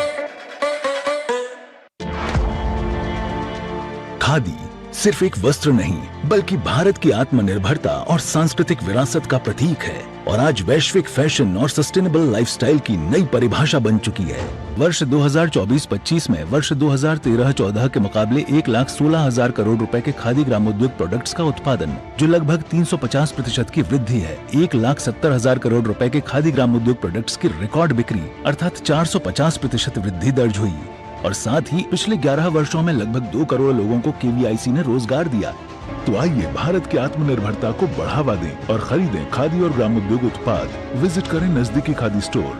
खादी सिर्फ एक वस्त्र नहीं बल्कि भारत की आत्मनिर्भरता और सांस्कृतिक विरासत का प्रतीक है और आज वैश्विक फैशन और सस्टेनेबल लाइफस्टाइल की नई परिभाषा बन चुकी है। वर्ष 2024-25 में वर्ष 2013-14 के मुकाबले 1,16,000 करोड़ रुपए के खादी ग्रामोद्योग प्रोडक्ट्स का उत्पादन, जो लगभग 350% की वृद्धि है। 1,70,000 करोड़ रुपए के खादी ग्रामोद्योग प्रोडक्ट्स की रिकॉर्ड बिक्री अर्थात 450% वृद्धि दर्ज हुई और साथ ही पिछले 11 वर्षों में लगभग 2 करोड़ लोगों को केवीआईसी ने रोजगार दिया। तो आइए भारत की आत्मनिर्भरता को बढ़ावा दें और खरीदें खादी और ग्रामोद्योग उत्पाद। विजिट करें नजदीकी खादी स्टोर।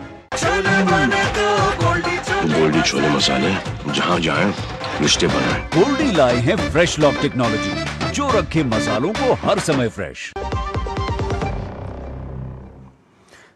गोल्डी छोले मसाले, जहाँ जाएं रिश्ते बनाएं। गोल्डी लाए हैं फ्रेश लॉक टेक्नोलॉजी, जो रखे मसालों को हर समय फ्रेश।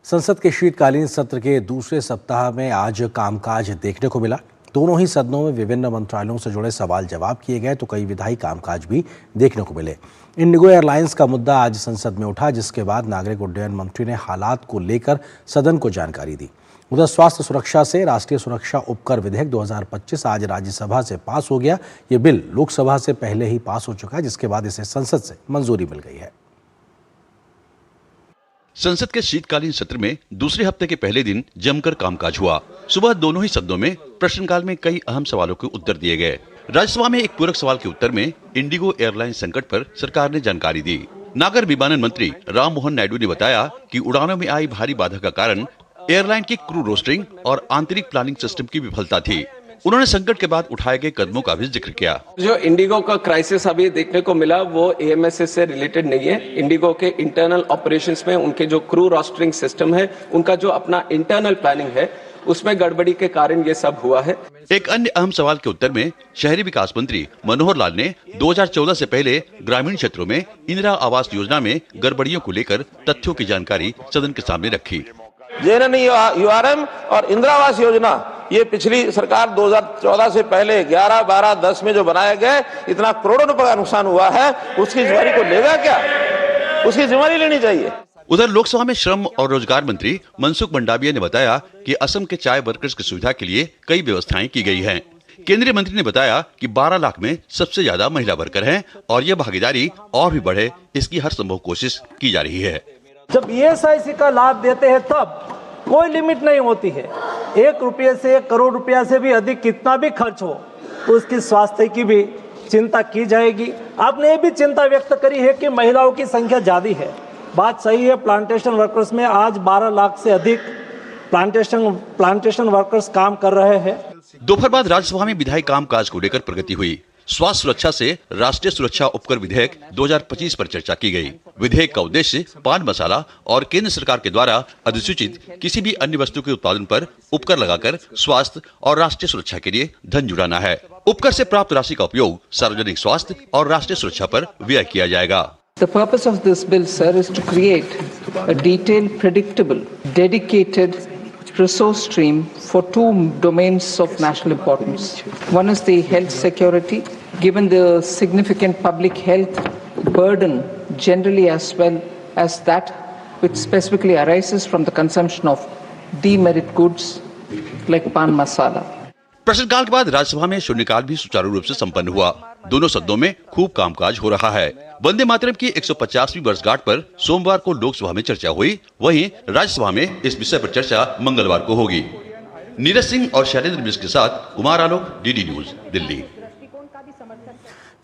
संसद के शीतकालीन सत्र के दूसरे सप्ताह में आज कामकाज देखने को मिला। दोनों ही सदनों में विभिन्न मंत्रालयों से जुड़े सवाल जवाब किए गए तो कई विधायी कामकाज भी देखने को मिले। इंडिगो एयरलाइंस का मुद्दा आज संसद में उठा, जिसके बाद नागरिक उड्डयन मंत्री ने हालात को लेकर सदन को जानकारी दी। उधर स्वास्थ्य सुरक्षा से राष्ट्रीय सुरक्षा उपकर विधेयक 2025 आज राज्यसभा से पास हो गया। ये बिल लोकसभा से पहले ही पास हो चुका है, जिसके बाद इसे संसद से मंजूरी मिल गई है। संसद के शीतकालीन सत्र में दूसरे हफ्ते के पहले दिन जमकर कामकाज हुआ। सुबह दोनों ही सदनों में प्रश्नकाल में कई अहम सवालों के उत्तर दिए गए। राज्यसभा में एक पूरक सवाल के उत्तर में इंडिगो एयरलाइन संकट पर सरकार ने जानकारी दी। नागर विमानन मंत्री राम मोहन नायडू ने बताया कि उड़ानों में आई भारी बाधा का कारण एयरलाइन की क्रू रोस्टरिंग और आंतरिक प्लानिंग सिस्टम की विफलता थी। उन्होंने संकट के बाद उठाए गए कदमों का भी जिक्र किया। जो इंडिगो का क्राइसिस अभी देखने को मिला वो एएमएसएस से रिलेटेड नहीं है। इंडिगो के इंटरनल ऑपरेशंस में उनके जो क्रू रोस्टरिंग सिस्टम है, उनका जो अपना इंटरनल प्लानिंग है, उसमें गड़बड़ी के कारण ये सब हुआ है। एक अन्य अहम सवाल के उत्तर में शहरी विकास मंत्री मनोहर लाल ने 2014 से पहले ग्रामीण क्षेत्रों में इंदिरा आवास योजना में गड़बड़ियों को लेकर तथ्यों की जानकारी सदन के सामने रखी। जेएनएन यूआरएम और इंदिरा आवास योजना ये पिछली सरकार 2014 से पहले 11, 12, 10 में जो बनाए गए, इतना करोड़ों रुपए का नुकसान हुआ है, उसकी जिम्मेदारी को लेगा क्या? उसकी जिम्मेदारी लेनी चाहिए। उधर लोकसभा में श्रम और रोजगार मंत्री मनसुख मंडाविया ने बताया कि असम के चाय वर्कर्स की सुविधा के लिए कई व्यवस्थाएं की गई हैं। केंद्रीय मंत्री ने बताया कि 12 लाख में सबसे ज्यादा महिला वर्कर हैं और ये भागीदारी और भी बढ़े, इसकी हर संभव कोशिश की जा रही है। जब ईएसआईसी का लाभ देते हैं तब कोई लिमिट नहीं होती है। 1 रुपये से 1 करोड़ रुपया से भी अधिक कितना भी खर्च हो तो उसकी स्वास्थ्य की भी चिंता की जाएगी। आपने ये भी चिंता व्यक्त करी है कि महिलाओं की संख्या ज्यादा है। बात सही है, प्लांटेशन वर्कर्स में आज 12 लाख से अधिक प्लांटेशन वर्कर्स काम कर रहे हैं। दोपहर बाद राज्यसभा में विधायी कामकाज को लेकर प्रगति हुई। स्वास्थ्य सुरक्षा से राष्ट्रीय सुरक्षा उपकर विधेयक 2025 पर चर्चा की गई। विधेयक का उद्देश्य पान मसाला और केंद्र सरकार के द्वारा अधिसूचित किसी भी अन्य वस्तु के उत्पादन पर उपकर लगाकर स्वास्थ्य और राष्ट्रीय सुरक्षा के लिए धन जुटाना है। उपकर से प्राप्त राशि का उपयोग सार्वजनिक स्वास्थ्य और राष्ट्रीय सुरक्षा पर व्यय किया जाएगा। The purpose of this bill, sir, is to create a detailed, predictable, dedicated resource stream for 2 domains of national importance. One is the health security, given the significant public health burden generally, as well as that which specifically arises from the consumption of demerit goods like pan masala. प्रश्नकाल के बाद राज्यसभा में शून्यकाल भी सुचारू रूप से संपन्न हुआ। दोनों सदनों में खूब कामकाज हो रहा है। वंदे मातरम की 150वीं वर्षगांठ पर सोमवार को लोकसभा में चर्चा हुई, वहीं राज्यसभा में इस विषय पर चर्चा मंगलवार को होगी। नीरज सिंह और शैलेंद्र मिश्र के साथ कुमार आलोक, डीडी न्यूज, दिल्ली।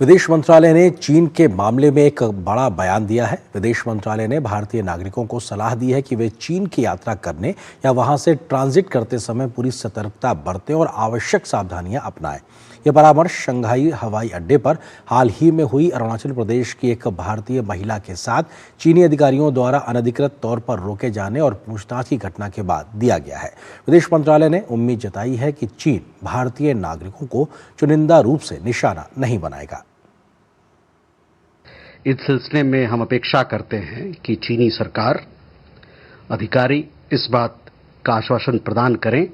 विदेश मंत्रालय ने चीन के मामले में एक बड़ा बयान दिया है। विदेश मंत्रालय ने भारतीय नागरिकों को सलाह दी है कि वे चीन की यात्रा करने या वहां से ट्रांजिट करते समय पूरी सतर्कता बरतें और आवश्यक सावधानियां अपनाएं। यह परामर्श शंघाई हवाई अड्डे पर हाल ही में हुई अरुणाचल प्रदेश की एक भारतीय महिला के साथ चीनी अधिकारियों द्वारा अनधिकृत तौर पर रोके जाने और पूछताछ की घटना के बाद दिया गया है। विदेश मंत्रालय ने उम्मीद जताई है कि चीन भारतीय नागरिकों को चुनिंदा रूप से निशाना नहीं बनाएगा। इस सिलसिले में हम अपेक्षा करते हैं कि चीनी सरकार अधिकारी इस बात का आश्वासन प्रदान करें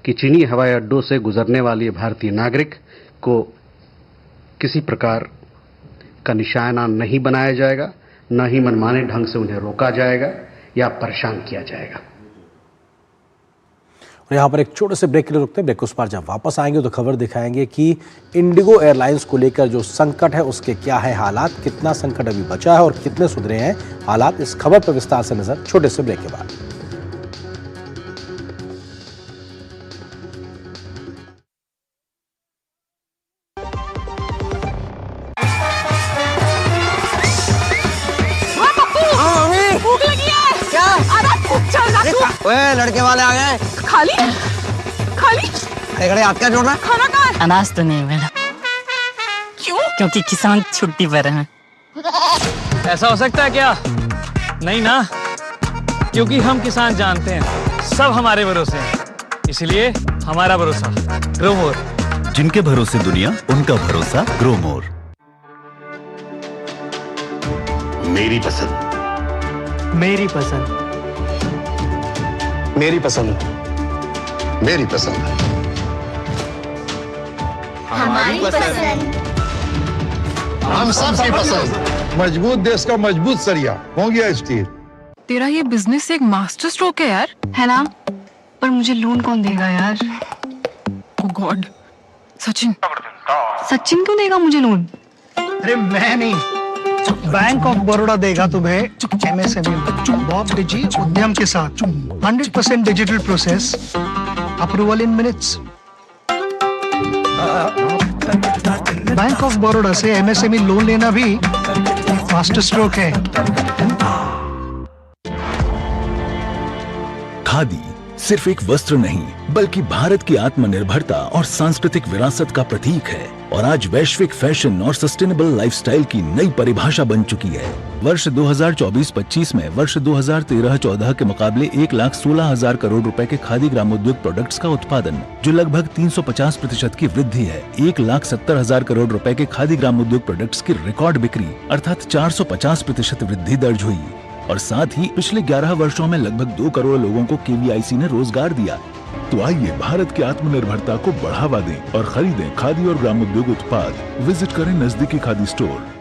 कि चीनी हवाई अड्डों से गुजरने वाले भारतीय नागरिक को किसी प्रकार का निशाना नहीं बनाया जाएगा, न ही मनमाने ढंग से उन्हें रोका जाएगा या परेशान किया जाएगा। और यहाँ पर एक छोटे से ब्रेक के लिए रुकते हैं। ब्रेक उस पर जब वापस आएंगे तो खबर दिखाएंगे कि इंडिगो एयरलाइंस को लेकर जो संकट है उसके क्या है हालात, कितना संकट अभी बचा है और कितने सुधरे हैं हालात। इस खबर पर विस्तार से नजर छोटे से ब्रेक के बाद। ओए लड़के वाले आ गए। खाली खाली खड़े हाथ क्या जोड़ रहा है? खाना कहाँ है? अनाज तो नहीं मिला। क्यों? क्योंकि किसान छुट्टी पर हैं। ऐसा हो सकता है क्या? नहीं ना, क्योंकि हम किसान जानते हैं सब हमारे भरोसे हैं, इसलिए हमारा भरोसा ग्रो मोर। जिनके भरोसे दुनिया, उनका भरोसा ग्रो मोर। मेरी पसंद, मेरी पसंद, मेरी पसंद, मेरी पसंद, हमारी पसंद, हम सबकी पसंद। मजबूत देश का मजबूत सरिया हो गया स्टील। तेरा ये बिजनेस एक मास्टर स्ट्रोक है यार, है ना? पर मुझे लोन कौन देगा यार? ओह गॉड, सचिन क्यों देगा मुझे लोन? अरे मैं नहीं, बैंक ऑफ बड़ौदा देगा तुम्हें एमएसएमई बॉब डिजी उद्यम के साथ 100% digital process, approval in minutes. Bank of Baroda से एमएसएमई लोन लेना भी फास्ट स्ट्रोक है। खादी सिर्फ एक वस्त्र नहीं बल्कि भारत की आत्मनिर्भरता और सांस्कृतिक विरासत का प्रतीक है और आज वैश्विक फैशन और सस्टेनेबल लाइफस्टाइल की नई परिभाषा बन चुकी है। वर्ष 2024-25 में वर्ष 2013-14 के मुकाबले 1,16,000 करोड़ रुपए के खादी ग्रामोद्योग प्रोडक्ट्स का उत्पादन, जो लगभग 350% की वृद्धि है। 1,70,000 करोड़ रुपए के खादी ग्रामोद्योग प्रोडक्ट्स की रिकॉर्ड बिक्री अर्थात 450% वृद्धि दर्ज हुई और साथ ही पिछले 11 वर्षों में लगभग 2 करोड़ लोगों को केवीआईसी ने रोजगार दिया। तो आइए भारत की आत्मनिर्भरता को बढ़ावा दें और खरीदें खादी और ग्रामोद्योग उत्पाद। विजिट करें नजदीकी खादी स्टोर।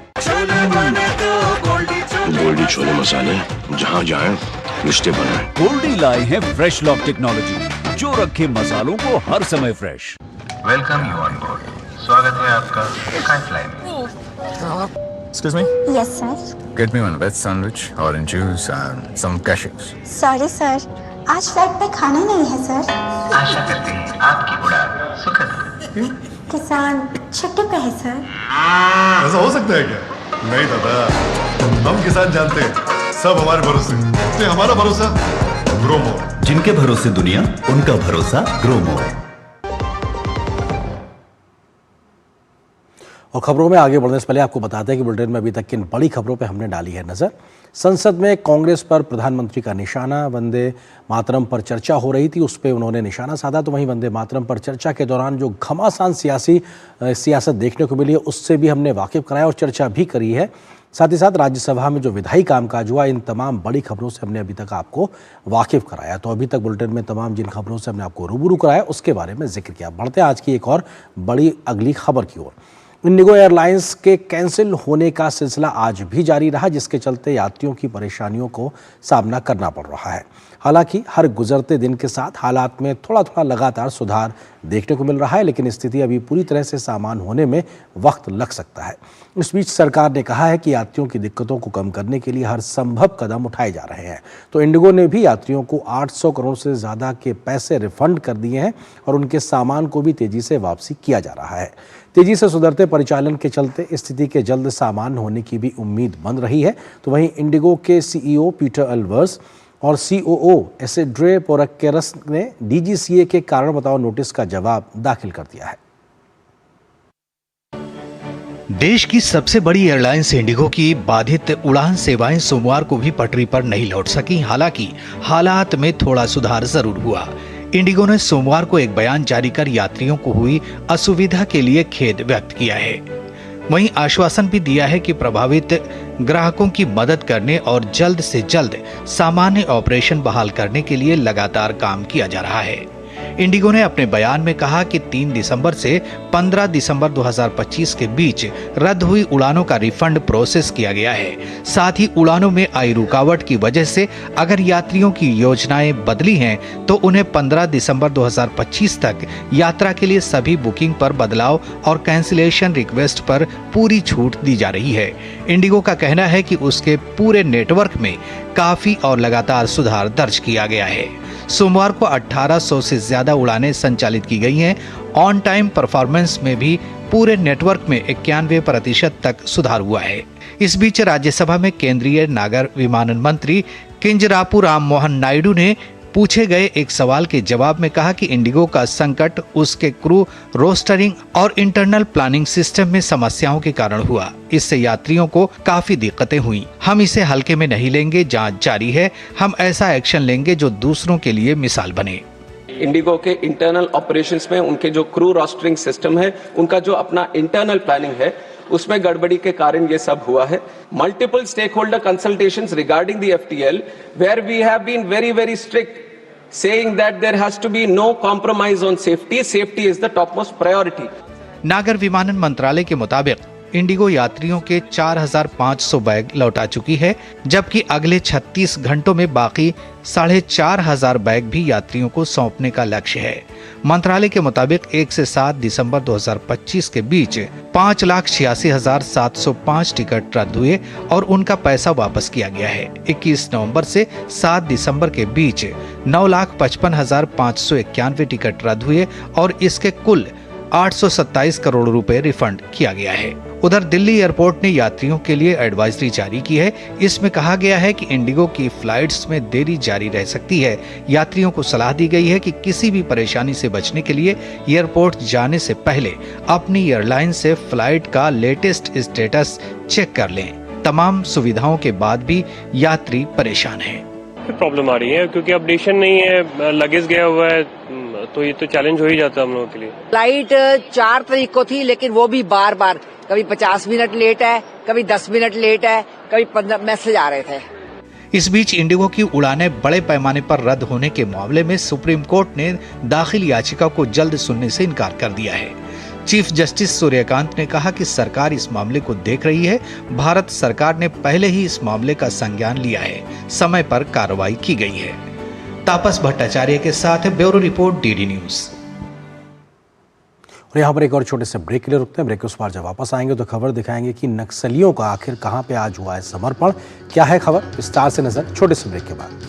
गोल्डी छोले मसाले, जहाँ जाए रिश्ते बनाए। गोल्डी लाए हैं फ्रेश लॉक टेक्नोलॉजी, जो रखे मसालों को हर समय fresh. Welcome you on board. स्वागत है आपका स्काई फ्लाई में। Excuse me? Yes, sir. Get me one veg sandwich, orange juice and some cashews. Sorry, sir. आज फ्लाइट पे खाना नहीं है, सर। आशा करते हैं आपकी उड़ान सुखद हो। किसान छुट्टी पे है, सर। ऐसा हो सकता है क्या? नहीं दादा, हम किसान जानते हैं सब हमारे भरोसे, इसलिए हमारा भरोसा ग्रो मोर। जिनके भरोसे दुनिया, उनका भरोसा ग्रो मोर। और खबरों में आगे बढ़ने से पहले आपको बताते हैं कि बुलेटिन में अभी तक किन बड़ी खबरों पर हमने डाली है नजर। संसद में कांग्रेस पर प्रधानमंत्री का निशाना, वंदे मातरम पर चर्चा हो रही थी, उस पर उन्होंने निशाना साधा। तो वहीं वंदे मातरम पर चर्चा के दौरान जो घमासान सियासत देखने को मिली है, उससे भी हमने वाकिफ कराया और चर्चा भी करी है। साथ ही साथ राज्यसभा में जो विधायी कामकाज हुआ, इन तमाम बड़ी खबरों से हमने अभी तक आपको वाकिफ कराया। तो अभी तक बुलेटिन में तमाम जिन खबरों से हमने आपको रूबरू कराया, उसके बारे में जिक्र किया। बढ़ते हैं आज की एक और बड़ी अगली खबर की ओर। इंडिगो एयरलाइंस के कैंसिल होने का सिलसिला आज भी जारी रहा, जिसके चलते यात्रियों की परेशानियों को सामना करना पड़ रहा है। हालांकि हर गुजरते दिन के साथ हालात में थोड़ा थोड़ा लगातार सुधार देखने को मिल रहा है, लेकिन स्थिति अभी पूरी तरह से सामान्य होने में वक्त लग सकता है। इस बीच सरकार ने कहा है कि यात्रियों की दिक्कतों को कम करने के लिए हर संभव कदम उठाए जा रहे हैं। तो इंडिगो ने भी यात्रियों को 800 करोड़ से ज़्यादा के पैसे रिफंड कर दिए हैं और उनके सामान को भी तेज़ी से वापसी किया जा रहा है। तेजी से सुधरते परिचालन के चलते स्थिति के जल्द सामान्य होने की भी उम्मीद बन रही है। तो वहीं इंडिगो के सीईओ पीटर एल्वर्स और सीओओ एसिड्रे पोरक्केरस ने डीजीसीए के कारण बताओ नोटिस का जवाब दाखिल कर दिया है। देश की सबसे बड़ी एयरलाइंस इंडिगो की बाधित उड़ान सेवाएं सोमवार को भी पटरी पर नहीं लौट सकी। हालांकि हालात में थोड़ा सुधार जरूर हुआ। इंडिगो ने सोमवार को एक बयान जारी कर यात्रियों को हुई असुविधा के लिए खेद व्यक्त किया है। वहीं आश्वासन भी दिया है कि प्रभावित ग्राहकों की मदद करने और जल्द से जल्द सामान्य ऑपरेशन बहाल करने के लिए लगातार काम किया जा रहा है। इंडिगो ने अपने बयान में कहा कि 3 दिसंबर से 15 दिसंबर 2025 के बीच रद्द हुई उड़ानों का रिफंड प्रोसेस किया गया है। साथ ही उड़ानों में आई रुकावट की वजह से अगर यात्रियों की योजनाएं बदली हैं तो उन्हें 15 दिसंबर 2025 तक यात्रा के लिए सभी बुकिंग पर बदलाव और कैंसिलेशन रिक्वेस्ट पर पूरी छूट दी जा रही है। इंडिगो का कहना है कि उसके पूरे नेटवर्क में काफी और लगातार सुधार दर्ज किया गया है। सोमवार को 1800 से ज्यादा उड़ानें संचालित की गई हैं। ऑन टाइम परफॉर्मेंस में भी पूरे नेटवर्क में 91% तक सुधार हुआ है। इस बीच राज्यसभा में केंद्रीय नागर विमानन मंत्री किंजरापू राममोहन नायडू ने पूछे गए एक सवाल के जवाब में कहा कि इंडिगो का संकट उसके क्रू रोस्टरिंग और इंटरनल प्लानिंग सिस्टम में समस्याओं के कारण हुआ। इससे यात्रियों को काफी दिक्कतें हुई। हम इसे हल्के में नहीं लेंगे, जांच जारी है। हम ऐसा एक्शन लेंगे जो दूसरों के लिए मिसाल बने। इंडिगो के इंटरनल ऑपरेशंस में उनके जो क्रू रोस्टरिंग सिस्टम है, उनका जो अपना इंटरनल प्लानिंग है, उसमें गड़बड़ी के कारण ये सब हुआ है। Multiple stake holder consultations regarding the FTL where we have been very strict saying that there has to be no compromise on safety. Safety is the topmost priority. नागर विमानन मंत्रालय के मुताबिक इंडिगो यात्रियों के 4500 बैग लौटा चुकी है, जबकि अगले 36 घंटों में बाकी 4500 बैग भी यात्रियों को सौंपने का लक्ष्य है। मंत्रालय के मुताबिक 1 से 7 दिसंबर 2025 के बीच 5,86,705 टिकट रद्द हुए और उनका पैसा वापस किया गया है। 21 नवंबर से 7 दिसंबर के बीच 9,55,591 टिकट रद्द हुए और इसके कुल 827 करोड़ रुपए रिफंड किया गया है। उधर दिल्ली एयरपोर्ट ने यात्रियों के लिए एडवाइजरी जारी की है। इसमें कहा गया है कि इंडिगो की फ्लाइट्स में देरी जारी रह सकती है। यात्रियों को सलाह दी गई है कि किसी भी परेशानी से बचने के लिए एयरपोर्ट जाने से पहले अपनी एयरलाइन से फ्लाइट का लेटेस्ट स्टेटस चेक कर लें। तमाम सुविधाओं के बाद भी यात्री परेशान हैं। प्रॉब्लम आ रही है क्योंकि अपडेशन नहीं है, लगेज गया हुआ है, तो ये तो चैलेंज हो ही जाता है हम लोगों के लिए। फ्लाइट 4 तारीख को थी, लेकिन वो भी बार बार कभी 50 मिनट लेट है, कभी 10 मिनट लेट है, कभी 15 मैसेज आ रहे थे। इस बीच इंडिगो की उड़ानें बड़े पैमाने पर रद्द होने के मामले में सुप्रीम कोर्ट ने दाखिल याचिका को जल्द सुनने से इनकार कर दिया है। चीफ जस्टिस सूर्यकांत ने कहा कि सरकार इस मामले को देख रही है। भारत सरकार ने पहले ही इस मामले का संज्ञान लिया है। समय पर कार्रवाई की गई है। तापस भट्टाचार्य के साथ ब्यूरो रिपोर्ट, डीडी न्यूज। और यहाँ पर एक और छोटे से ब्रेक के लिए रुकते हैं। ब्रेक के उस पार जब वापस आएंगे तो खबर दिखाएंगे कि नक्सलियों का आखिर कहां पे आज हुआ है समर्पण। क्या है खबर, विस्तार से नजर छोटे से ब्रेक के बाद।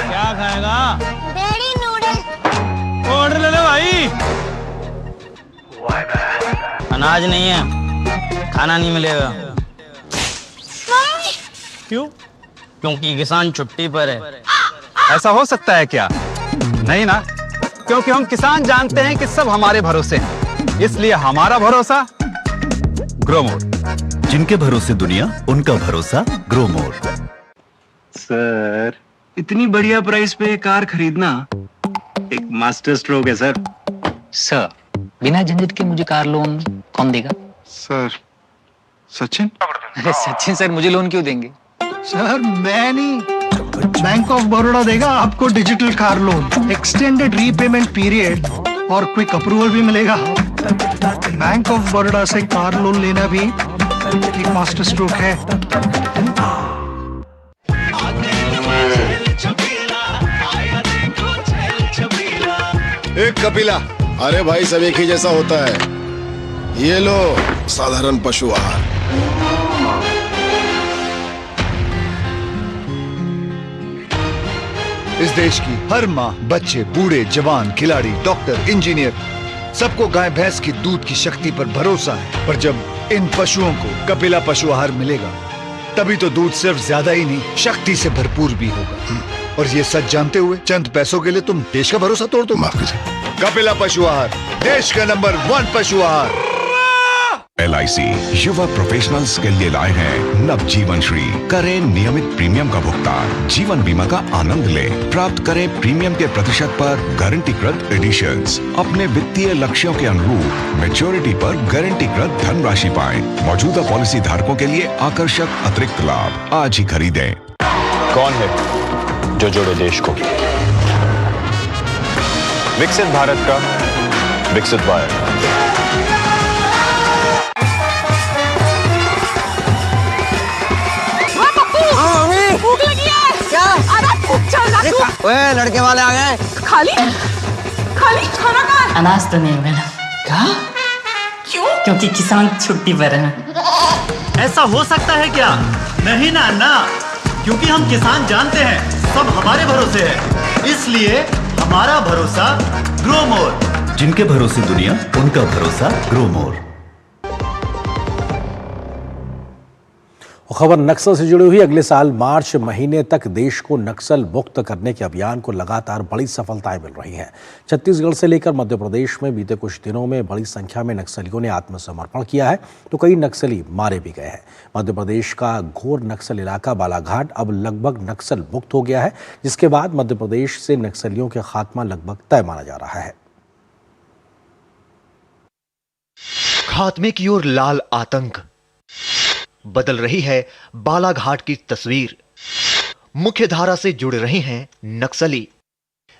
क्या खाएगा? Dairy noodle. ऑर्डर ले ले भाई। अनाज नहीं है, खाना नहीं मिलेगा। क्यों? क्योंकि किसान छुट्टी पर है। ऐसा हो सकता है क्या? नहीं ना, क्योंकि हम किसान जानते हैं कि सब हमारे भरोसे हैं, इसलिए हमारा भरोसा ग्रोमोर। जिनके भरोसे दुनिया, उनका भरोसा ग्रोमोर। सर, इतनी बढ़िया प्राइस पे कार खरीदना एक मास्टर स्ट्रोक है सर। सर, बिना झंझट के मुझे कार लोन कौन देगा? सर, सचिन। अरे सचिन सर मुझे लोन क्यों देंगे? सर मैं नहीं, बैंक ऑफ बड़ौदा देगा आपको digital car loan, extended repayment period और क्विक अप्रूवल भी मिलेगा। बैंक ऑफ बड़ौदा से कार लोन लेना भी एक मास्टर स्ट्रोक है। एक कपिला, अरे भाई सब एक ही जैसा होता है। ये लो साधारण पशु आहार। इस देश की हर माँ, बच्चे, बूढ़े, जवान, खिलाड़ी, डॉक्टर, इंजीनियर, सबको गाय भैंस की दूध की शक्ति पर भरोसा है। पर जब इन पशुओं को कपिला पशु आहार मिलेगा, तभी तो दूध सिर्फ ज्यादा ही नहीं, शक्ति से भरपूर भी होगा। और ये सच जानते हुए चंद पैसों के लिए तुम देश का भरोसा तोड़ दो। माफ कीजिए। कपिला पशु आहार, देश का नंबर 1 पशु आहार। LIC युवा प्रोफेशनल्स के लिए लाए हैं नव जीवन श्री। करें नियमित प्रीमियम का भुगतान, जीवन बीमा का आनंद लें। प्राप्त करें प्रीमियम के प्रतिशत पर गारंटीकृत एडिशंस। अपने वित्तीय लक्ष्यों के अनुरूप मैच्योरिटी पर गारंटीकृत धनराशि पाएं। मौजूदा पॉलिसी धारकों के लिए आकर्षक अतिरिक्त लाभ। आज ही खरीदें। कौन है जो जोड़े देश को? विकसित भारत का विकसित भारत। भूख लगी है क्या? अरे चल ना तू। ओए लड़के वाले आ गए। खाली खाली खाना कहाँ? अनाज तो नहीं मिला। क्या? क्यों? क्योंकि किसान छुट्टी पर है। ऐसा हो सकता है क्या? नहीं ना अन्ना, क्योंकि हम किसान जानते हैं सब हमारे भरोसे है, इसलिए हमारा भरोसा ग्रोमोर। जिनके भरोसे दुनिया, उनका भरोसा ग्रोमोर। खबर नक्सल से जुड़ी हुई। अगले साल मार्च महीने तक देश को नक्सल मुक्त करने के अभियान को लगातार बड़ी सफलताएं मिल रही हैं। छत्तीसगढ़ से लेकर मध्य प्रदेश में बीते कुछ दिनों में बड़ी संख्या में नक्सलियों ने आत्मसमर्पण किया है, तो कई नक्सली मारे भी गए हैं। मध्य प्रदेश का घोर नक्सल इलाका बालाघाट अब लगभग नक्सल मुक्त हो गया है, जिसके बाद मध्य प्रदेश से नक्सलियों के खात्मा लगभग तय माना जा रहा है। खात्मे की ओर लाल आतंक, बदल रही है बालाघाट की तस्वीर। मुख्य धारा से जुड़ रहे हैं नक्सली।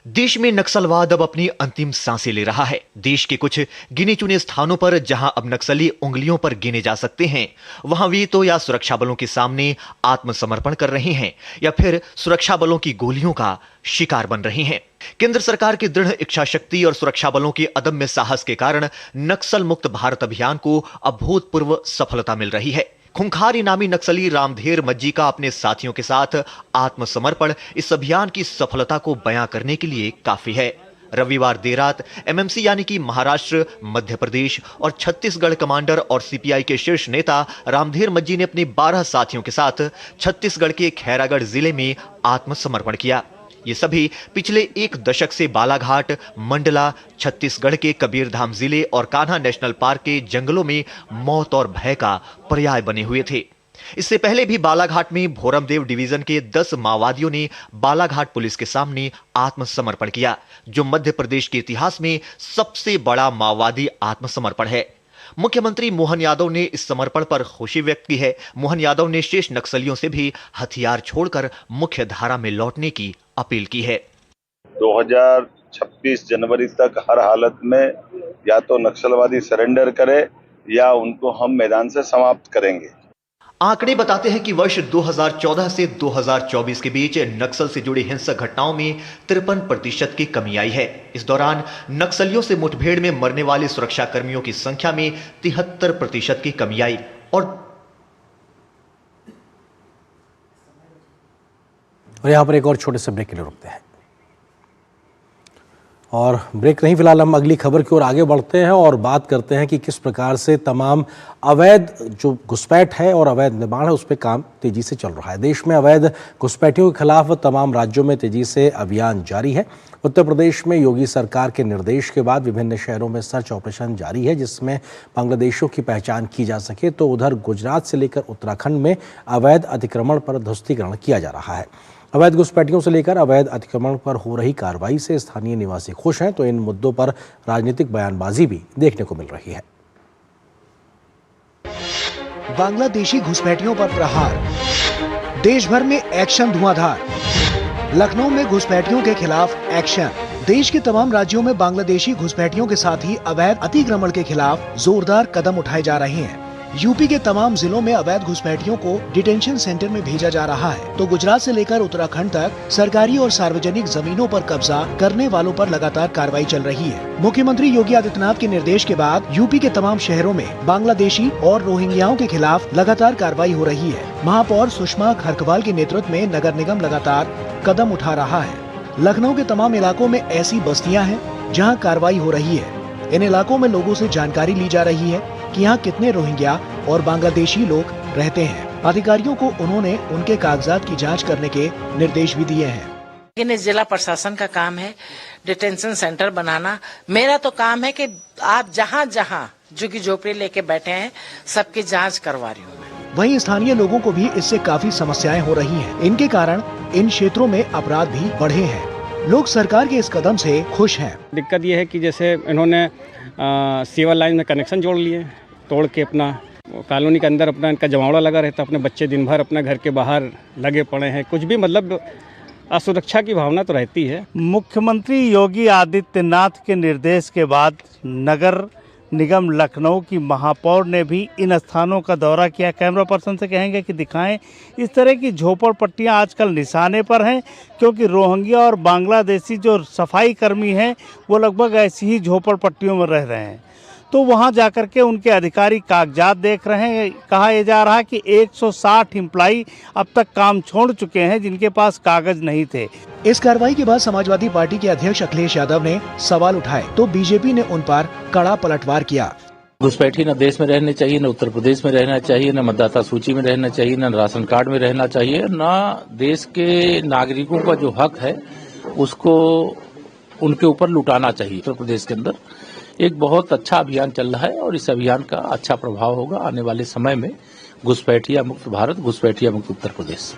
देश में नक्सलवाद अब अपनी अंतिम सांसें ले रहा है। देश के कुछ गिने चुने स्थानों पर जहां अब नक्सली उंगलियों पर गिने जा सकते हैं, वहां वे तो या सुरक्षा बलों के सामने आत्मसमर्पण कर रहे हैं या फिर सुरक्षा बलों की गोलियों का शिकार बन रहे हैं। केंद्र सरकार की दृढ़ इच्छा शक्ति और सुरक्षा बलों के अदम्य साहस के कारण नक्सल मुक्त भारत अभियान को अभूतपूर्व सफलता मिल रही है। खूंखार इनामी नक्सली रामधेर मज्जी का अपने साथियों के साथ आत्मसमर्पण इस अभियान की सफलता को बयां करने के लिए काफी है। रविवार देर रात एमएमसी यानी कि महाराष्ट्र, मध्य प्रदेश और छत्तीसगढ़ कमांडर और सीपीआई के शीर्ष नेता रामधेर मज्जी ने अपने 12 साथियों के साथ छत्तीसगढ़ के खैरागढ़ जिले में आत्मसमर्पण किया। ये सभी पिछले एक दशक से बालाघाट, मंडला, छत्तीसगढ़ के कबीरधाम जिले और कान्हा नेशनल पार्क के जंगलों में मौत और भय का पर्याय बने हुए थे। इससे पहले भी बालाघाट में भोरमदेव डिवीजन के 10 माओवादियों ने बालाघाट पुलिस के सामने आत्मसमर्पण किया, जो मध्य प्रदेश के इतिहास में सबसे बड़ा माओवादी आत्मसमर्पण है। मुख्यमंत्री मोहन यादव ने इस समर्पण पर खुशी व्यक्त की है। मोहन यादव ने शेष नक्सलियों से भी हथियार छोड़कर मुख्य धारा में लौटने की अपील की है। 2026 जनवरी तक हर हालत में या तो नक्सलवादी सरेंडर करे या उनको हम मैदान से समाप्त करेंगे। आंकड़े बताते हैं कि वर्ष 2014 से 2024 के बीच नक्सल से जुड़ी हिंसक घटनाओं में 53% की कमी आई है। इस दौरान नक्सलियों से मुठभेड़ में मरने वाले सुरक्षा कर्मियों की संख्या में 73% की कमी आई और यहां पर एक और छोटे से ब्रेक के लिए रुकते हैं। और ब्रेक नहीं, फिलहाल हम अगली खबर की ओर आगे बढ़ते हैं और बात करते हैं कि किस प्रकार से तमाम अवैध जो घुसपैठ है और अवैध निर्माण है उस पर काम तेजी से चल रहा है। देश में अवैध घुसपैठियों के खिलाफ तमाम राज्यों में तेजी से अभियान जारी है। उत्तर प्रदेश में योगी सरकार के निर्देश के बाद विभिन्न शहरों में सर्च ऑपरेशन जारी है, जिसमें बांग्लादेशियों की पहचान की जा सके। तो उधर गुजरात से लेकर उत्तराखंड में अवैध अतिक्रमण पर ध्वस्तीकरण किया जा रहा है। अवैध घुसपैठियों से लेकर अवैध अतिक्रमण पर हो रही कार्रवाई से स्थानीय निवासी खुश हैं, तो इन मुद्दों पर राजनीतिक बयानबाजी भी देखने को मिल रही है। बांग्लादेशी घुसपैठियों पर प्रहार, देश भर में एक्शन धुआंधार। लखनऊ में घुसपैठियों के खिलाफ एक्शन। देश के तमाम राज्यों में बांग्लादेशी घुसपैठियों के साथ ही अवैध अतिक्रमण के खिलाफ जोरदार कदम उठाए जा रहे हैं। यूपी के तमाम जिलों में अवैध घुसपैठियों को डिटेंशन सेंटर में भेजा जा रहा है, तो गुजरात से लेकर उत्तराखंड तक सरकारी और सार्वजनिक जमीनों पर कब्जा करने वालों पर लगातार कार्रवाई चल रही है। मुख्यमंत्री योगी आदित्यनाथ के निर्देश के बाद यूपी के तमाम शहरों में बांग्लादेशी और रोहिंग्याओं के खिलाफ लगातार कार्रवाई हो रही है। महापौर सुषमा खरकवाल के नेतृत्व में नगर निगम लगातार कदम उठा रहा है। लखनऊ के तमाम इलाकों में ऐसी बस्तियां हैं जहां कार्रवाई हो रही है। इन इलाकों में लोगों से जानकारी ली जा रही है कि यहाँ कितने रोहिंग्या और बांग्लादेशी लोग रहते हैं। अधिकारियों को उन्होंने उनके कागजात की जांच करने के निर्देश भी दिए हैं। लेकिन जिला प्रशासन का काम है डिटेंशन सेंटर बनाना। मेरा तो काम है कि आप जहाँ जहाँ झुग्गी झोपड़ी लेके बैठे हैं सबकी जांच करवा रही हूँ। वहीं स्थानीय लोगों को भी इससे काफी समस्याएं हो रही हैं। इनके कारण इन क्षेत्रों में अपराध भी बढ़े हैं। लोग सरकार के इस कदम से खुश हैं। दिक्कत ये है कि जैसे इन्होंने सिविल लाइन में कनेक्शन जोड़ लिए, तोड़ के अपना कॉलोनी के अंदर अपना इनका जमावड़ा लगा रहता, अपने बच्चे दिन भर अपना घर के बाहर लगे पड़े हैं। कुछ भी मतलब असुरक्षा की भावना तो रहती है। मुख्यमंत्री योगी आदित्यनाथ के निर्देश के बाद नगर निगम लखनऊ की महापौर ने भी इन स्थानों का दौरा किया। कैमरा पर्सन से कहेंगे कि दिखाएं। इस तरह की झोपड़पट्टियां आजकल निशाने पर हैं, क्योंकि रोहिंग्या और बांग्लादेशी जो सफाई कर्मी हैं वो लगभग ऐसी ही झोपड़पट्टियों में रह रहे हैं। तो वहां जाकर के उनके अधिकारी कागजात देख रहे हैं। कहा यह जा रहा है कि 160 एम्प्लॉई अब तक काम छोड़ चुके हैं जिनके पास कागज नहीं थे। इस कार्रवाई के बाद समाजवादी पार्टी के अध्यक्ष अखिलेश यादव ने सवाल उठाए, तो बीजेपी ने उन पर कड़ा पलटवार किया। घुसपैठी न देश में रहने चाहिए, न उत्तर प्रदेश में रहना चाहिए, न मतदाता सूची में रहना चाहिए, न राशन कार्ड में रहना चाहिए, न देश के नागरिकों का जो हक है उसको उनके ऊपर लुटाना चाहिए। उत्तर प्रदेश के अंदर एक बहुत अच्छा अभियान चल रहा है और इस अभियान का अच्छा प्रभाव होगा आने वाले समय में। घुसपैठिया मुक्त भारत, घुसपैठिया मुक्त उत्तर प्रदेश।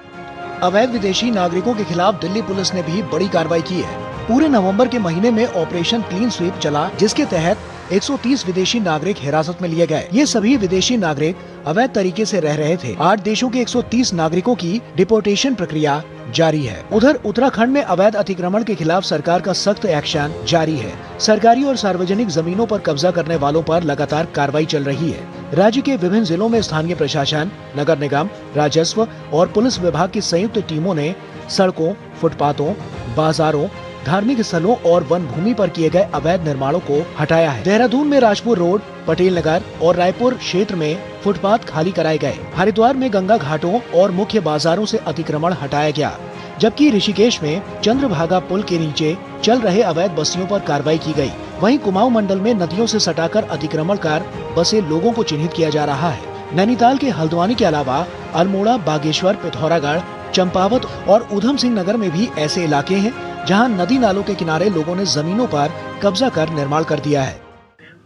अवैध विदेशी नागरिकों के खिलाफ दिल्ली पुलिस ने भी बड़ी कार्रवाई की है। पूरे नवंबर के महीने में ऑपरेशन क्लीन स्वीप चला, जिसके तहत 130 विदेशी नागरिक हिरासत में लिए गए। ये सभी विदेशी नागरिक अवैध तरीके से रह रहे थे। 8 देशों के 130 नागरिकों की डिपोर्टेशन प्रक्रिया जारी है। उधर उत्तराखंड में अवैध अतिक्रमण के खिलाफ सरकार का सख्त एक्शन जारी है। सरकारी और सार्वजनिक जमीनों पर कब्जा करने वालों पर लगातार कार्रवाई चल रही है। राज्य के विभिन्न जिलों में स्थानीय प्रशासन, नगर निगम, राजस्व और पुलिस विभाग की संयुक्त टीमों ने सड़कों, फुटपाथों, बाजारों, धार्मिक स्थलों और वन भूमि पर किए गए अवैध निर्माणों को हटाया है। देहरादून में राजपुर रोड, पटेल नगर और रायपुर क्षेत्र में फुटपाथ खाली कराए गए। हरिद्वार में गंगा घाटों और मुख्य बाजारों से अतिक्रमण हटाया गया, जबकि ऋषिकेश में चंद्रभागा पुल के नीचे चल रहे अवैध बस्तियों पर कार्रवाई की गई। वहीं कुमाऊं मंडल में नदियों से सटाकर अतिक्रमण कर बसे लोगों को चिन्हित किया जा रहा है। नैनीताल के हल्द्वानी के अलावा अल्मोड़ा, बागेश्वर, पिथौरागढ़, चंपावत और उधम सिंह नगर में भी ऐसे इलाके हैं जहां नदी नालों के किनारे लोगों ने जमीनों पर कब्जा कर निर्माण कर दिया है।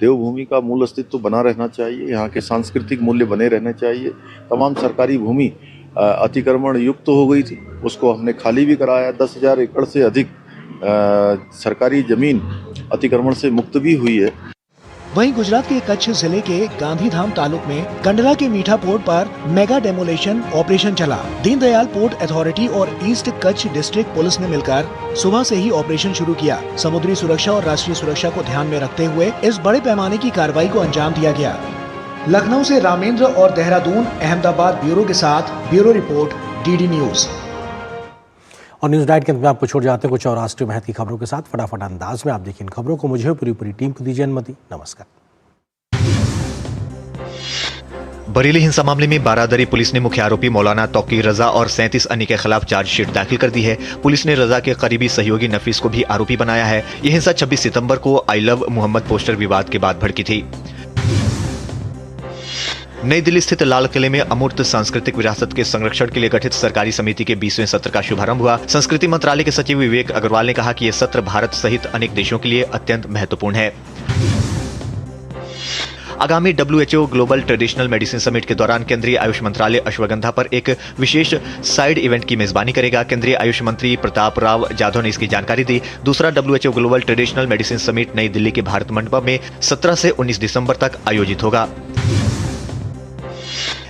देवभूमि का मूल अस्तित्व बना रहना चाहिए, यहाँ के सांस्कृतिक मूल्य बने रहने चाहिए। तमाम सरकारी भूमि अतिक्रमण युक्त हो गई थी, उसको हमने खाली भी कराया। 10,000 एकड़ से अधिक सरकारी जमीन अतिक्रमण से मुक्त भी हुई है। वहीं गुजरात के कच्छ जिले के गांधीधाम तालुक में कंडला के मीठा पोर्ट पर मेगा डेमोलेशन ऑपरेशन चला। दीनदयाल पोर्ट अथॉरिटी और ईस्ट कच्छ डिस्ट्रिक्ट पुलिस ने मिलकर सुबह से ही ऑपरेशन शुरू किया। समुद्री सुरक्षा और राष्ट्रीय सुरक्षा को ध्यान में रखते हुए इस बड़े पैमाने की कार्रवाई को अंजाम दिया गया। लखनऊ से रामेंद्र और देहरादून अहमदाबाद ब्यूरो के साथ ब्यूरो रिपोर्ट, डीडी न्यूज। और न्यूज नाइट के अंत में आपको छोड़ जाते हैं कुछ और राष्ट्रीय महत्व की खबरों के साथ। फटाफट अंदाज में आप देखिए इन खबरों को। मुझे पूरी टीम को दीजिए अनुमति। नमस्कार। बरेली हिंसा मामले में बारादरी पुलिस ने मुख्य आरोपी मौलाना तौकीर रजा और 37 अन्य के खिलाफ चार्जशीट दाखिल कर दी है। पुलिस ने रजा के करीबी सहयोगी नफीस को भी आरोपी बनाया है। यह हिंसा 26 सितंबर को आई लव मोहम्मद पोस्टर विवाद के बाद भड़की थी। नई दिल्ली स्थित लाल किले में अमूर्त सांस्कृतिक विरासत के संरक्षण के लिए गठित सरकारी समिति के 20वें सत्र का शुभारंभ हुआ। संस्कृति मंत्रालय के सचिव विवेक अग्रवाल ने कहा कि यह सत्र भारत सहित अनेक देशों के लिए अत्यंत महत्वपूर्ण है। आगामी WHO global traditional medicine summit के दौरान केंद्रीय आयुष मंत्रालय अश्वगंधा पर एक विशेष साइड इवेंट की मेजबानी करेगा। केंद्रीय आयुष मंत्री प्रताप राव जाधव ने इसकी जानकारी दी। दूसरा WHO global traditional medicine summit नई दिल्ली के भारत मंडपम में 17 से 19 दिसंबर तक आयोजित होगा।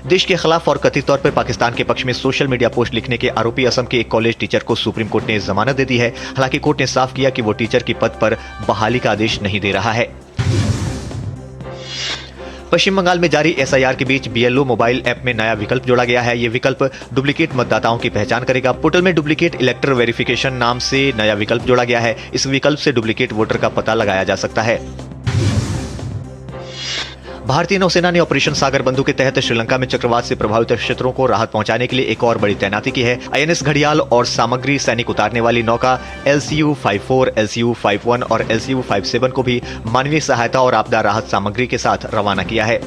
देश के खिलाफ और कथित तौर पर पाकिस्तान के पक्ष में सोशल मीडिया पोस्ट लिखने के आरोपी असम के एक कॉलेज टीचर को सुप्रीम कोर्ट ने जमानत दे दी है। हालांकि कोर्ट ने साफ किया कि वो टीचर की पद पर बहाली का आदेश नहीं दे रहा है। पश्चिम बंगाल में जारी SIR के बीच BLO मोबाइल ऐप में नया विकल्प जोड़ा गया है। ये विकल्प डुप्लीकेट मतदाताओं की पहचान करेगा। पोर्टल में डुप्लीकेट इलेक्टर वेरिफिकेशन नाम से नया विकल्प जोड़ा गया है। इस विकल्प से डुप्लीकेट वोटर का पता लगाया जा सकता है। भारतीय नौसेना ने ऑपरेशन सागर बंधु के तहत श्रीलंका में चक्रवात से प्रभावित क्षेत्रों को राहत पहुंचाने के लिए एक और बड़ी तैनाती की है। INS घड़ियाल और सामग्री सैनिक उतारने वाली नौका LCU-54, LCU-51 और LCU-57 को भी मानवीय सहायता और आपदा राहत सामग्री के साथ रवाना किया है।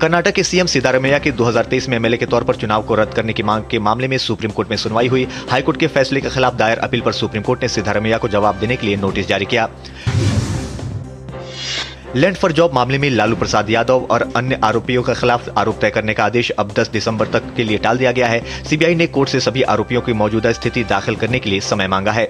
कर्नाटक के CM सिद्धारमैया के 2023 में MLA के तौर पर चुनाव को रद्द करने की मांग के मामले में सुप्रीम कोर्ट में सुनवाई हुई। हाईकोर्ट के फैसले के खिलाफ दायर अपील पर सुप्रीम कोर्ट ने सिद्धारमैया को जवाब देने के लिए नोटिस जारी किया। लैंड फॉर जॉब मामले में लालू प्रसाद यादव और अन्य आरोपियों के खिलाफ आरोप तय करने का आदेश अब 10 दिसंबर तक के लिए टाल दिया गया है। CBI ने कोर्ट से सभी आरोपियों की मौजूदा स्थिति दाखिल करने के लिए समय मांगा है।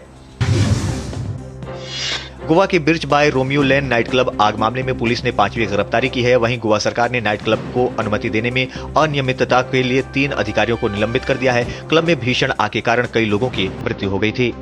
गोवा के birch by Romeo Lane night club आग मामले में पुलिस ने 5वीं गिरफ्तारी की है। वहीं गोवा सरकार ने नाइट क्लब को अनुमति देने में अनियमितता के लिए 3 अधिकारियों को निलंबित कर दिया है। क्लब में भीषण आग के कारण कई लोगों की मृत्यु हो गई थी।